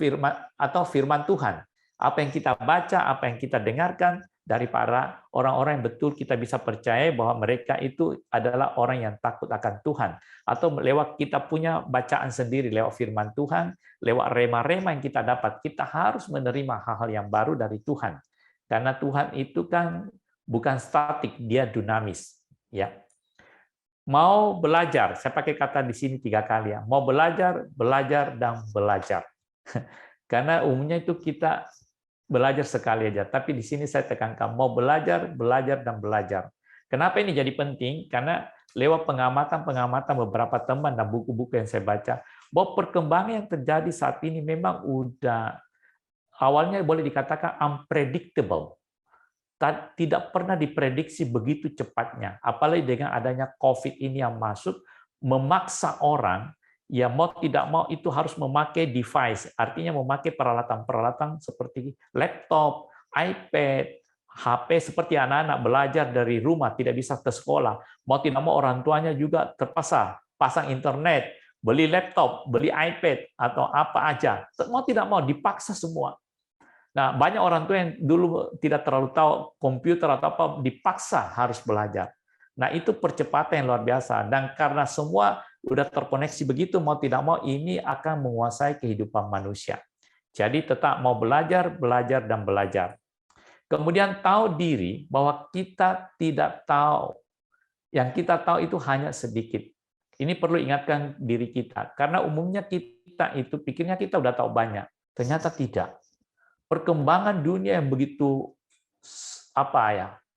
firman Tuhan. Apa yang kita baca, apa yang kita dengarkan dari para orang-orang yang betul kita bisa percaya bahwa mereka itu adalah orang yang takut akan Tuhan. Atau lewat kita punya bacaan sendiri, lewat firman Tuhan, lewat rema-rema yang kita dapat, kita harus menerima hal-hal yang baru dari Tuhan. Karena Tuhan itu kan bukan statik, dia dinamis. Ya. Mau belajar, saya pakai kata di sini 3 kali ya. Mau belajar, belajar, dan belajar. Karena umumnya itu kita belajar sekali aja, tapi di sini saya tekankan mau belajar, belajar, dan belajar. Kenapa ini jadi penting? Karena lewat pengamatan beberapa teman dan buku-buku yang saya baca, bahwa perkembangan yang terjadi saat ini memang udah awalnya boleh dikatakan unpredictable. Tidak pernah diprediksi begitu cepatnya. Apalagi dengan adanya COVID ini yang masuk, memaksa orang, ya mau tidak mau itu harus memakai device, artinya memakai peralatan-peralatan seperti laptop, iPad, HP, seperti anak-anak belajar dari rumah, tidak bisa ke sekolah. Mau tidak mau orang tuanya juga terpaksa pasang internet, beli laptop, beli iPad, atau apa aja. Mau tidak mau dipaksa semua. Nah, banyak orang tua yang dulu tidak terlalu tahu komputer atau apa, dipaksa harus belajar. Nah, itu percepatan yang luar biasa. Dan karena semua udah terkoneksi begitu, mau tidak mau, ini akan menguasai kehidupan manusia. Jadi tetap mau belajar, belajar, dan belajar. Kemudian tahu diri bahwa kita tidak tahu. Yang kita tahu itu hanya sedikit. Ini perlu ingatkan diri kita. Karena umumnya kita itu pikirnya kita udah tahu banyak. Ternyata tidak. Perkembangan dunia yang begitu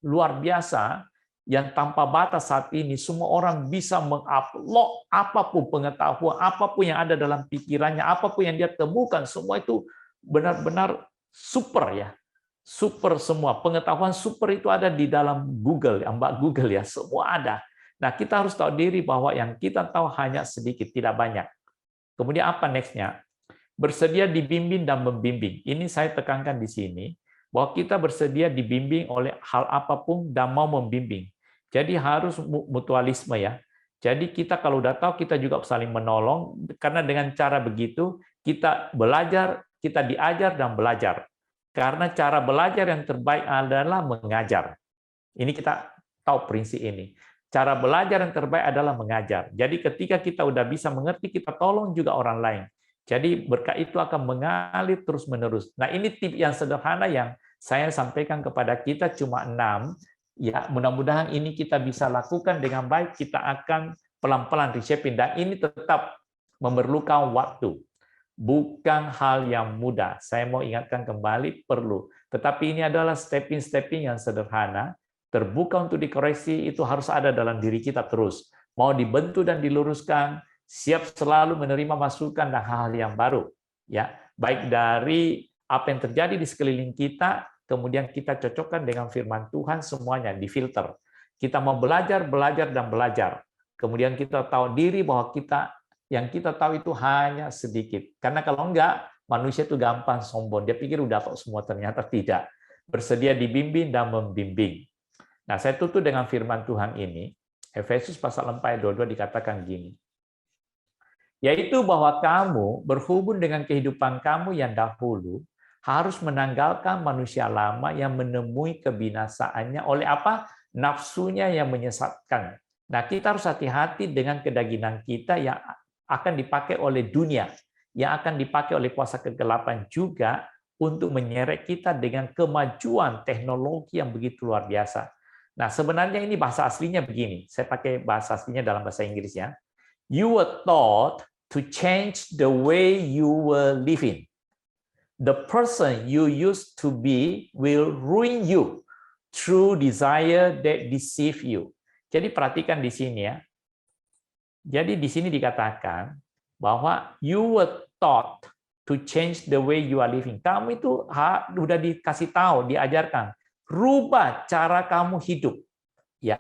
luar biasa, yang tanpa batas saat ini, semua orang bisa mengupload apapun pengetahuan, apapun yang ada dalam pikirannya, apapun yang dia temukan, semua itu benar-benar super ya, super semua. Pengetahuan super itu ada di dalam Google, Mbak Google ya, semua ada. Nah, kita harus tahu diri bahwa yang kita tahu hanya sedikit, tidak banyak. Kemudian apa next-nya? Bersedia dibimbing dan membimbing. Ini saya tekankan di sini, bahwa kita bersedia dibimbing oleh hal apapun dan mau membimbing. Jadi harus mutualisme ya. Jadi kita kalau udah tahu, kita juga saling menolong, karena dengan cara begitu, kita belajar, kita diajar dan belajar. Karena cara belajar yang terbaik adalah mengajar. Ini kita tahu prinsip ini. Cara belajar yang terbaik adalah mengajar. Jadi ketika kita udah bisa mengerti, kita tolong juga orang lain. Jadi berkat itu akan mengalir terus-menerus. Nah, ini tip yang sederhana yang saya sampaikan kepada kita cuma 6. Ya, mudah-mudahan ini kita bisa lakukan dengan baik. Kita akan pelan-pelan reshaping, dan ini tetap memerlukan waktu. Bukan hal yang mudah. Saya mau ingatkan kembali, perlu. Tetapi ini adalah stepping-stepping yang sederhana. Terbuka untuk dikoreksi, itu harus ada dalam diri kita terus. Mau dibentuk dan diluruskan, siap selalu menerima masukan dan hal-hal yang baru. Ya, baik dari apa yang terjadi di sekeliling kita, kemudian kita cocokkan dengan firman Tuhan, semuanya difilter. Kita mau belajar, dan belajar. Kemudian kita tahu diri bahwa yang kita tahu itu hanya sedikit. Karena kalau enggak, manusia itu gampang sombong. Dia pikir udah tahu semua, ternyata tidak. Bersedia dibimbing dan membimbing. Nah, saya tutup dengan firman Tuhan ini. Efesus pasal 4 ayat 22 dikatakan gini. Yaitu bahwa kamu berhubung dengan kehidupan kamu yang dahulu harus menanggalkan manusia lama yang menemui kebinasaannya oleh apa? Nafsunya yang menyesatkan. Nah, kita harus hati-hati dengan kedagingan kita yang akan dipakai oleh dunia, yang akan dipakai oleh kuasa kegelapan juga untuk menyeret kita dengan kemajuan teknologi yang begitu luar biasa. Nah, sebenarnya ini bahasa aslinya begini. Saya pakai bahasa aslinya dalam bahasa Inggris ya. You were taught to change the way you were living. The person you used to be will ruin you through desire that deceive you. Jadi perhatikan di sini ya. Jadi di sini dikatakan bahwa you were taught to change the way you are living. Kamu itu sudah dikasih tahu, diajarkan. Rubah cara kamu hidup. Ya.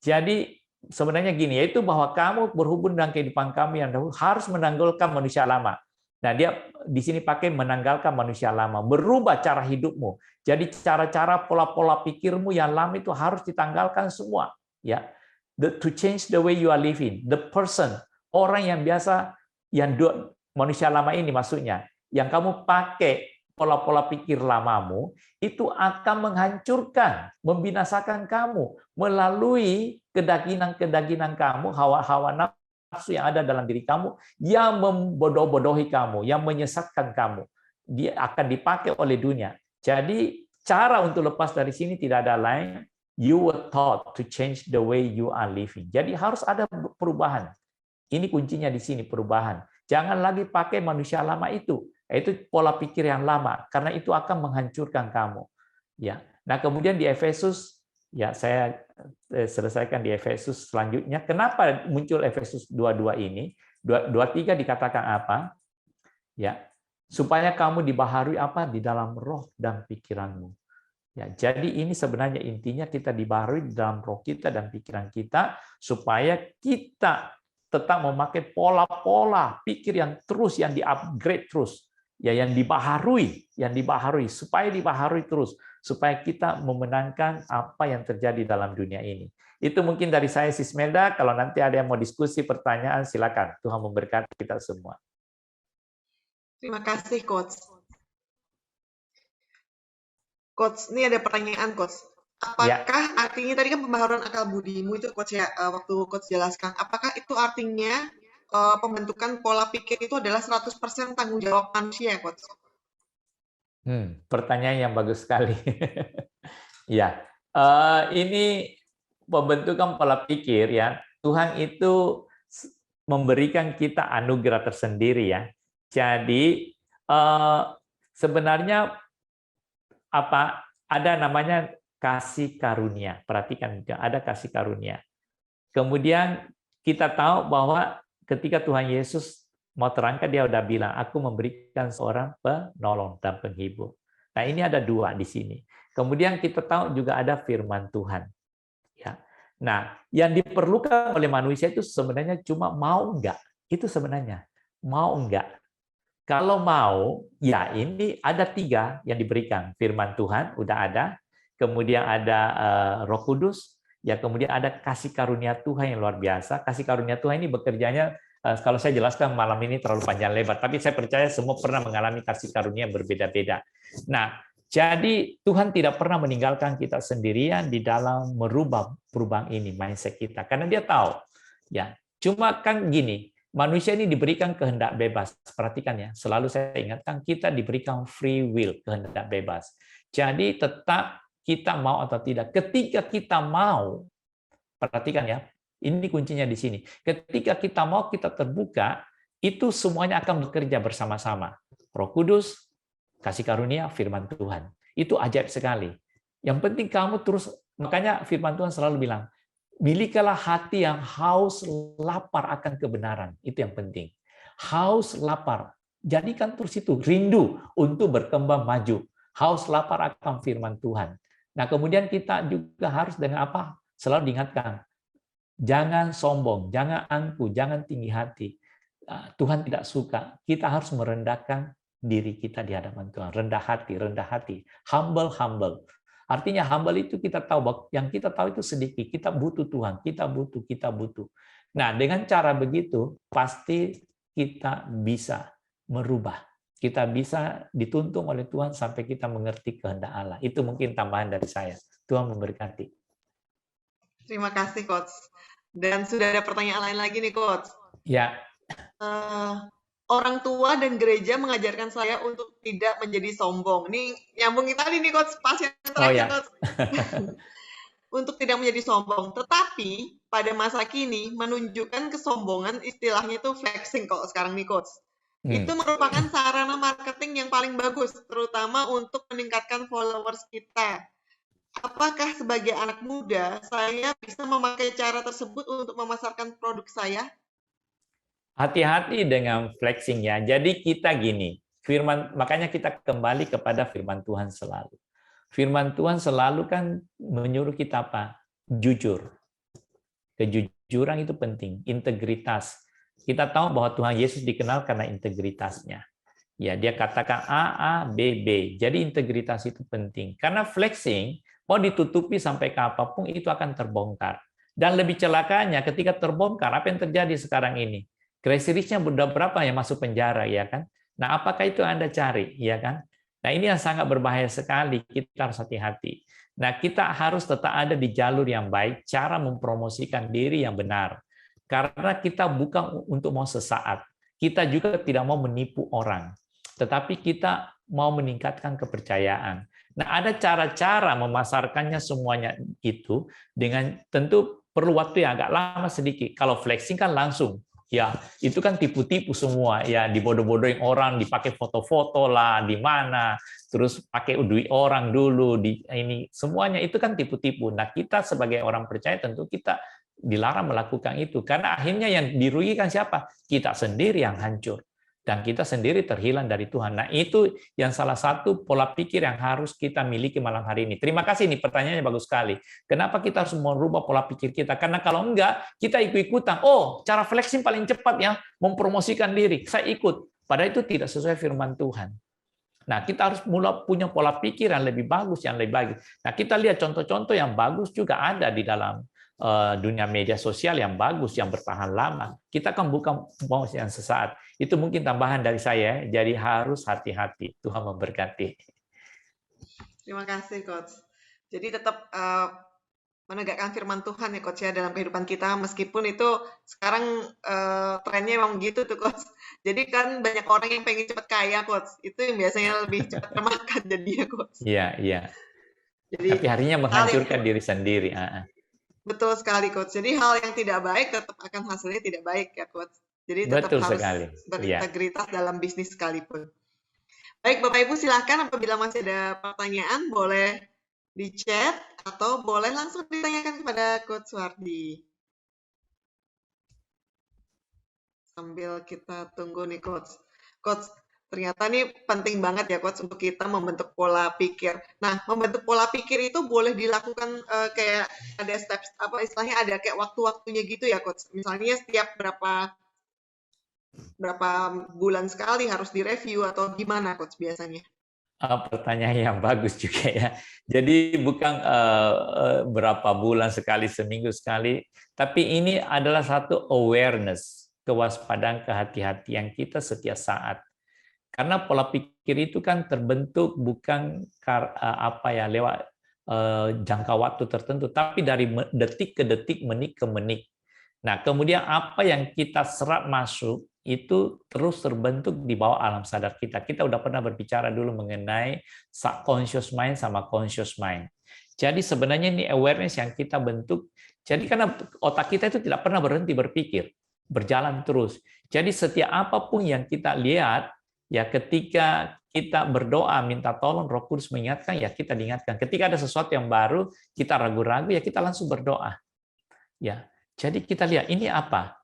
Jadi sebenarnya gini, yaitu bahwa kamu berhubung dengan kehidupan kamu yang dahulu harus menanggalkan manusia lama. Nah, dia di sini pakai menanggalkan manusia lama, berubah cara hidupmu. Jadi cara-cara pola-pola pikirmu yang lama itu harus ditanggalkan semua, ya. To change the way you are living, the person, orang yang biasa, yang manusia lama ini maksudnya, yang kamu pakai pola-pola pikir lamamu, itu akan menghancurkan, membinasakan kamu melalui kedagingan-kedagingan kamu, hawa-hawa nafsu yang ada dalam diri kamu, yang membodoh-bodohi kamu, yang menyesatkan kamu. Dia akan dipakai oleh dunia. Jadi cara untuk lepas dari sini tidak ada lain, you were taught to change the way you are living. Jadi harus ada perubahan. Ini kuncinya di sini, perubahan. Jangan lagi pakai manusia lama itu pola pikir yang lama, karena itu akan menghancurkan kamu. Ya. Nah, kemudian di Efesus, ya saya selesaikan di Efesus selanjutnya. Kenapa muncul Efesus 22 ini? 23 dikatakan apa? Ya, supaya kamu dibaharui apa? Di dalam roh dan pikiranmu. Ya, jadi ini sebenarnya intinya kita dibaharui di dalam roh kita dan pikiran kita supaya kita tetap memakai pola-pola pikir yang terus, yang di-upgrade terus. Ya, yang dibaharui, supaya dibaharui terus, supaya kita memenangkan apa yang terjadi dalam dunia ini. Itu mungkin dari saya, Sis Melda. Kalau nanti ada yang mau diskusi, pertanyaan, silakan. Tuhan memberkati kita semua. Terima kasih, Coach. Coach, ini ada pertanyaan, Coach. Apakah artinya tadi kan pembaharuan akal budimu itu, Coach ya, waktu Coach jelaskan, apakah itu artinya pembentukan pola pikir itu adalah 100% tanggung jawab manusia, Coach? Pertanyaan yang bagus sekali. Ya, ini pembentukan pola pikir ya. Tuhan itu memberikan kita anugerah tersendiri ya. Jadi sebenarnya ada namanya kasih karunia. Perhatikan, ada kasih karunia. Kemudian kita tahu bahwa ketika Tuhan Yesus mau terangkan, dia udah bilang, aku memberikan seorang penolong dan penghibur. Nah, ini ada dua di sini. Kemudian kita tahu juga ada firman Tuhan. Ya. Nah, yang diperlukan oleh manusia itu sebenarnya cuma mau enggak. Itu sebenarnya. Mau enggak. Kalau mau, ya ini ada 3 yang diberikan. Firman Tuhan, udah ada. Kemudian ada Roh Kudus. Ya, kemudian ada kasih karunia Tuhan yang luar biasa. Kasih karunia Tuhan ini bekerjanya, kalau saya jelaskan malam ini terlalu panjang lebar, tapi saya percaya semua pernah mengalami kasih karunia berbeda-beda. Nah, jadi Tuhan tidak pernah meninggalkan kita sendirian di dalam merubah perubahan ini, mindset kita. Karena dia tahu. Ya, cuma kan gini, Manusia ini diberikan kehendak bebas. Perhatikan ya, selalu saya ingatkan kita diberikan free will, kehendak bebas. Jadi tetap kita mau atau tidak. Ketika kita mau, perhatikan ya, ini kuncinya di sini. Ketika kita mau, kita terbuka, itu semuanya akan bekerja bersama-sama. Roh Kudus, kasih karunia, firman Tuhan. Itu ajaib sekali. Yang penting kamu terus, makanya firman Tuhan selalu bilang, milikilah hati yang haus lapar akan kebenaran. Itu yang penting. Haus lapar. Jadikan terus itu rindu untuk berkembang maju. Haus lapar akan firman Tuhan. Nah, kemudian kita juga harus dengan apa? Selalu diingatkan. Jangan sombong, jangan angkuh, jangan tinggi hati. Tuhan tidak suka. Kita harus merendahkan diri kita di hadapan Tuhan. Rendah hati. Humble. Artinya humble itu kita tahu bahwa yang kita tahu itu sedikit. Kita butuh Tuhan, kita butuh. Nah, dengan cara begitu pasti kita bisa merubah. Kita bisa dituntun oleh Tuhan sampai kita mengerti kehendak Allah. Itu mungkin tambahan dari saya. Tuhan memberkati. Terima kasih, Coach. Dan sudah ada pertanyaan lain lagi nih, Coach. Ya. Orang tua dan gereja mengajarkan saya untuk tidak menjadi sombong. Ini nyambungin tadi nih, Coach, pas yang terakhir, Coach. Untuk tidak menjadi sombong. Tetapi pada masa kini menunjukkan kesombongan, istilahnya itu flexing kalau sekarang nih, Coach. Itu merupakan sarana marketing yang paling bagus, terutama untuk meningkatkan followers kita. Apakah sebagai anak muda, saya bisa memakai cara tersebut untuk memasarkan produk saya? Hati-hati dengan flexing ya. Jadi kita gini, makanya kita kembali kepada firman Tuhan selalu. Firman Tuhan selalu kan menyuruh kita apa? Jujur. Kejujuran itu penting, integritas. Kita tahu bahwa Tuhan Yesus dikenal karena integritasnya. Ya, dia katakan A, B, B. Jadi integritas itu penting. Karena flexing mau ditutupi sampai ke apapun itu akan terbongkar. Dan lebih celakanya ketika terbongkar, apa yang terjadi sekarang ini? Crazy Rich-nya udah berapa yang masuk penjara, ya kan? Nah, apakah itu Anda cari, ya kan? Nah, ini yang sangat berbahaya sekali. Kita harus hati-hati. Nah, kita harus tetap ada di jalur yang baik, cara mempromosikan diri yang benar. Karena kita bukan untuk mau sesaat. Kita juga tidak mau menipu orang. Tetapi kita mau meningkatkan kepercayaan. Nah, ada cara-cara memasarkannya semuanya itu dengan tentu perlu waktu yang agak lama sedikit. Kalau flexing kan langsung. Ya, itu kan tipu-tipu semua, ya dibodoh-bodohin orang, dipakai foto-foto lah, di mana, terus pakai duit orang dulu, ini semuanya itu kan tipu-tipu. Nah, kita sebagai orang percaya tentu kita dilarang melakukan itu, karena akhirnya yang dirugikan siapa? Kita sendiri yang hancur. Dan kita sendiri terhilang dari Tuhan. Nah, itu yang salah satu pola pikir yang harus kita miliki malam hari ini. Terima kasih, nih pertanyaannya bagus sekali. Kenapa kita harus merubah pola pikir kita? Karena kalau enggak, kita ikut-ikutan. Oh, cara flexing paling cepat ya, mempromosikan diri. Saya ikut. Padahal itu tidak sesuai firman Tuhan. Nah, kita harus mulai punya pola pikir yang lebih bagus, yang lebih baik. Nah, kita lihat contoh-contoh yang bagus juga ada di dalam dunia media sosial yang bagus, yang bertahan lama. Kita kan bukan mau yang sesaat. Itu mungkin tambahan dari saya, jadi harus hati-hati. Tuhan memberkati. Terima kasih, Coach. Jadi tetap menegakkan firman Tuhan ya, Coach, ya, dalam kehidupan kita, meskipun itu sekarang trennya memang gitu tuh, Coach. Jadi kan banyak orang yang pengen cepat kaya, Coach. Itu yang biasanya lebih cepat termakan jadinya, Coach. Iya, iya. Jadi, tapi harinya menghancurkan diri sendiri. Betul sekali, Coach. Jadi hal yang tidak baik tetap akan hasilnya tidak baik ya, Coach. Jadi tetap Betul harus sekali. berintegritas dalam bisnis sekalipun. Baik, Bapak Ibu, silakan apabila masih ada pertanyaan boleh di chat atau boleh langsung ditanyakan kepada Coach Wardi. Sambil kita tunggu nih, Coach. Coach, ternyata nih penting banget ya, Coach, untuk kita membentuk pola pikir. Nah, membentuk pola pikir itu boleh dilakukan kayak ada steps, apa istilahnya, ada kayak waktu-waktunya gitu ya, Coach. Misalnya setiap berapa bulan sekali harus direview atau gimana, Coach, biasanya? Pertanyaan yang bagus juga ya. Jadi bukan berapa bulan sekali, seminggu sekali, tapi ini adalah satu awareness, kewaspadaan, kehati-hatian kita setiap saat. Karena pola pikir itu kan terbentuk bukan lewat jangka waktu tertentu, tapi dari detik ke detik, menit ke menit. Nah, kemudian apa yang kita serap masuk itu terus terbentuk di bawah alam sadar kita. Kita udah pernah berbicara dulu mengenai subconscious mind sama conscious mind. Jadi sebenarnya ini awareness yang kita bentuk. Jadi karena otak kita itu tidak pernah berhenti berpikir, berjalan terus. Jadi setiap apapun yang kita lihat, ya ketika kita berdoa minta tolong Roh Kudus mengingatkan, ya kita diingatkan. Ketika ada sesuatu yang baru, kita ragu-ragu, ya kita langsung berdoa. Ya, jadi kita lihat ini apa.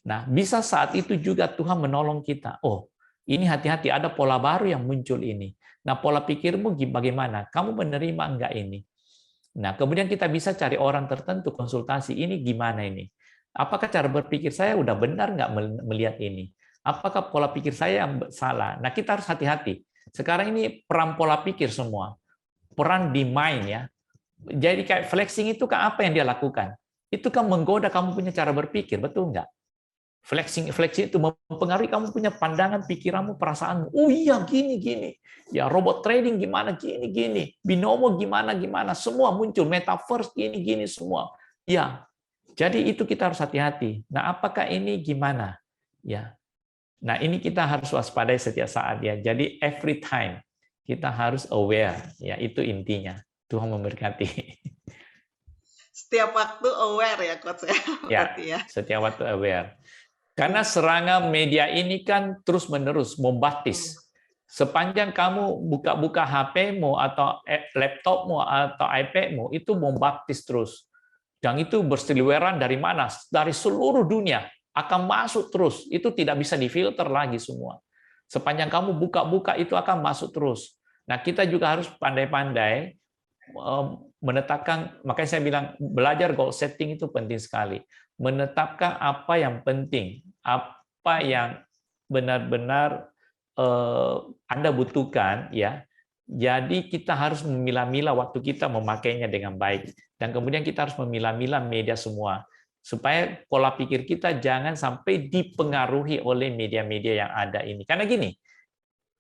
Nah, bisa saat itu juga Tuhan menolong kita. Oh, ini hati-hati, ada pola baru yang muncul ini. Nah, pola pikirmu bagaimana? Kamu menerima enggak ini? Nah, kemudian kita bisa cari orang tertentu konsultasi, ini gimana ini? Apakah cara berpikir saya udah benar nggak melihat ini? Apakah pola pikir saya yang salah? Nah, kita harus hati-hati. Sekarang ini peran pola pikir semua. Peran di mind ya. Jadi kayak flexing itu kan apa yang dia lakukan? Itu kan menggoda kamu punya cara berpikir, betul nggak? Flexing itu mempengaruhi kamu punya pandangan, pikiranmu, perasaanmu. Oh iya, gini. Ya, robot trading gimana, gini. Binomo gimana. Semua muncul. Metaverse gini, semua. Ya, jadi itu kita harus hati-hati. Nah, apakah ini gimana? Ya. Nah, ini kita harus waspadai setiap saat ya. Jadi every time kita harus aware. Ya, itu intinya. Tuhan memberkati. Setiap waktu aware ya, Coach. Ya, setiap waktu aware. Karena serangan media ini kan terus-menerus, bombastis. Sepanjang kamu buka-buka HP-mu atau laptopmu atau iPad-mu, itu bombastis terus. Dan itu berseliweran dari mana? Dari seluruh dunia. Akan masuk terus. Itu tidak bisa difilter lagi semua. Sepanjang kamu buka-buka, itu akan masuk terus. Nah, kita juga harus pandai-pandai menetapkan, makanya saya bilang belajar goal setting itu penting sekali. Menetapkan apa yang penting, apa yang benar-benar Anda butuhkan, ya. Jadi kita harus memilah-milah waktu kita memakainya dengan baik, dan kemudian kita harus memilah-milah media semua, supaya pola pikir kita jangan sampai dipengaruhi oleh media-media yang ada ini. Karena gini,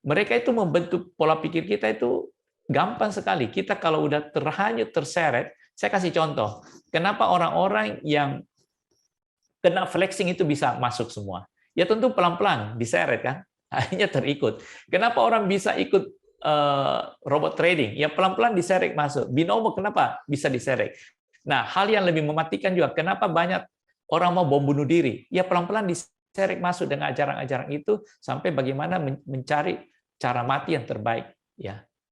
mereka itu membentuk pola pikir kita itu gampang sekali. Kita kalau udah terhanyut, terseret, saya kasih contoh. Kenapa orang-orang yang kena flexing itu bisa masuk semua? Ya tentu pelan-pelan, diseret kan? Akhirnya terikut. Kenapa orang bisa ikut robot trading? Ya pelan-pelan diseret masuk. Binomo kenapa bisa diseret? Nah, hal yang lebih mematikan juga, kenapa banyak orang mau bom bunuh diri? Ya pelan-pelan diseret masuk dengan ajaran-ajaran itu, sampai bagaimana mencari cara mati yang terbaik. Ya,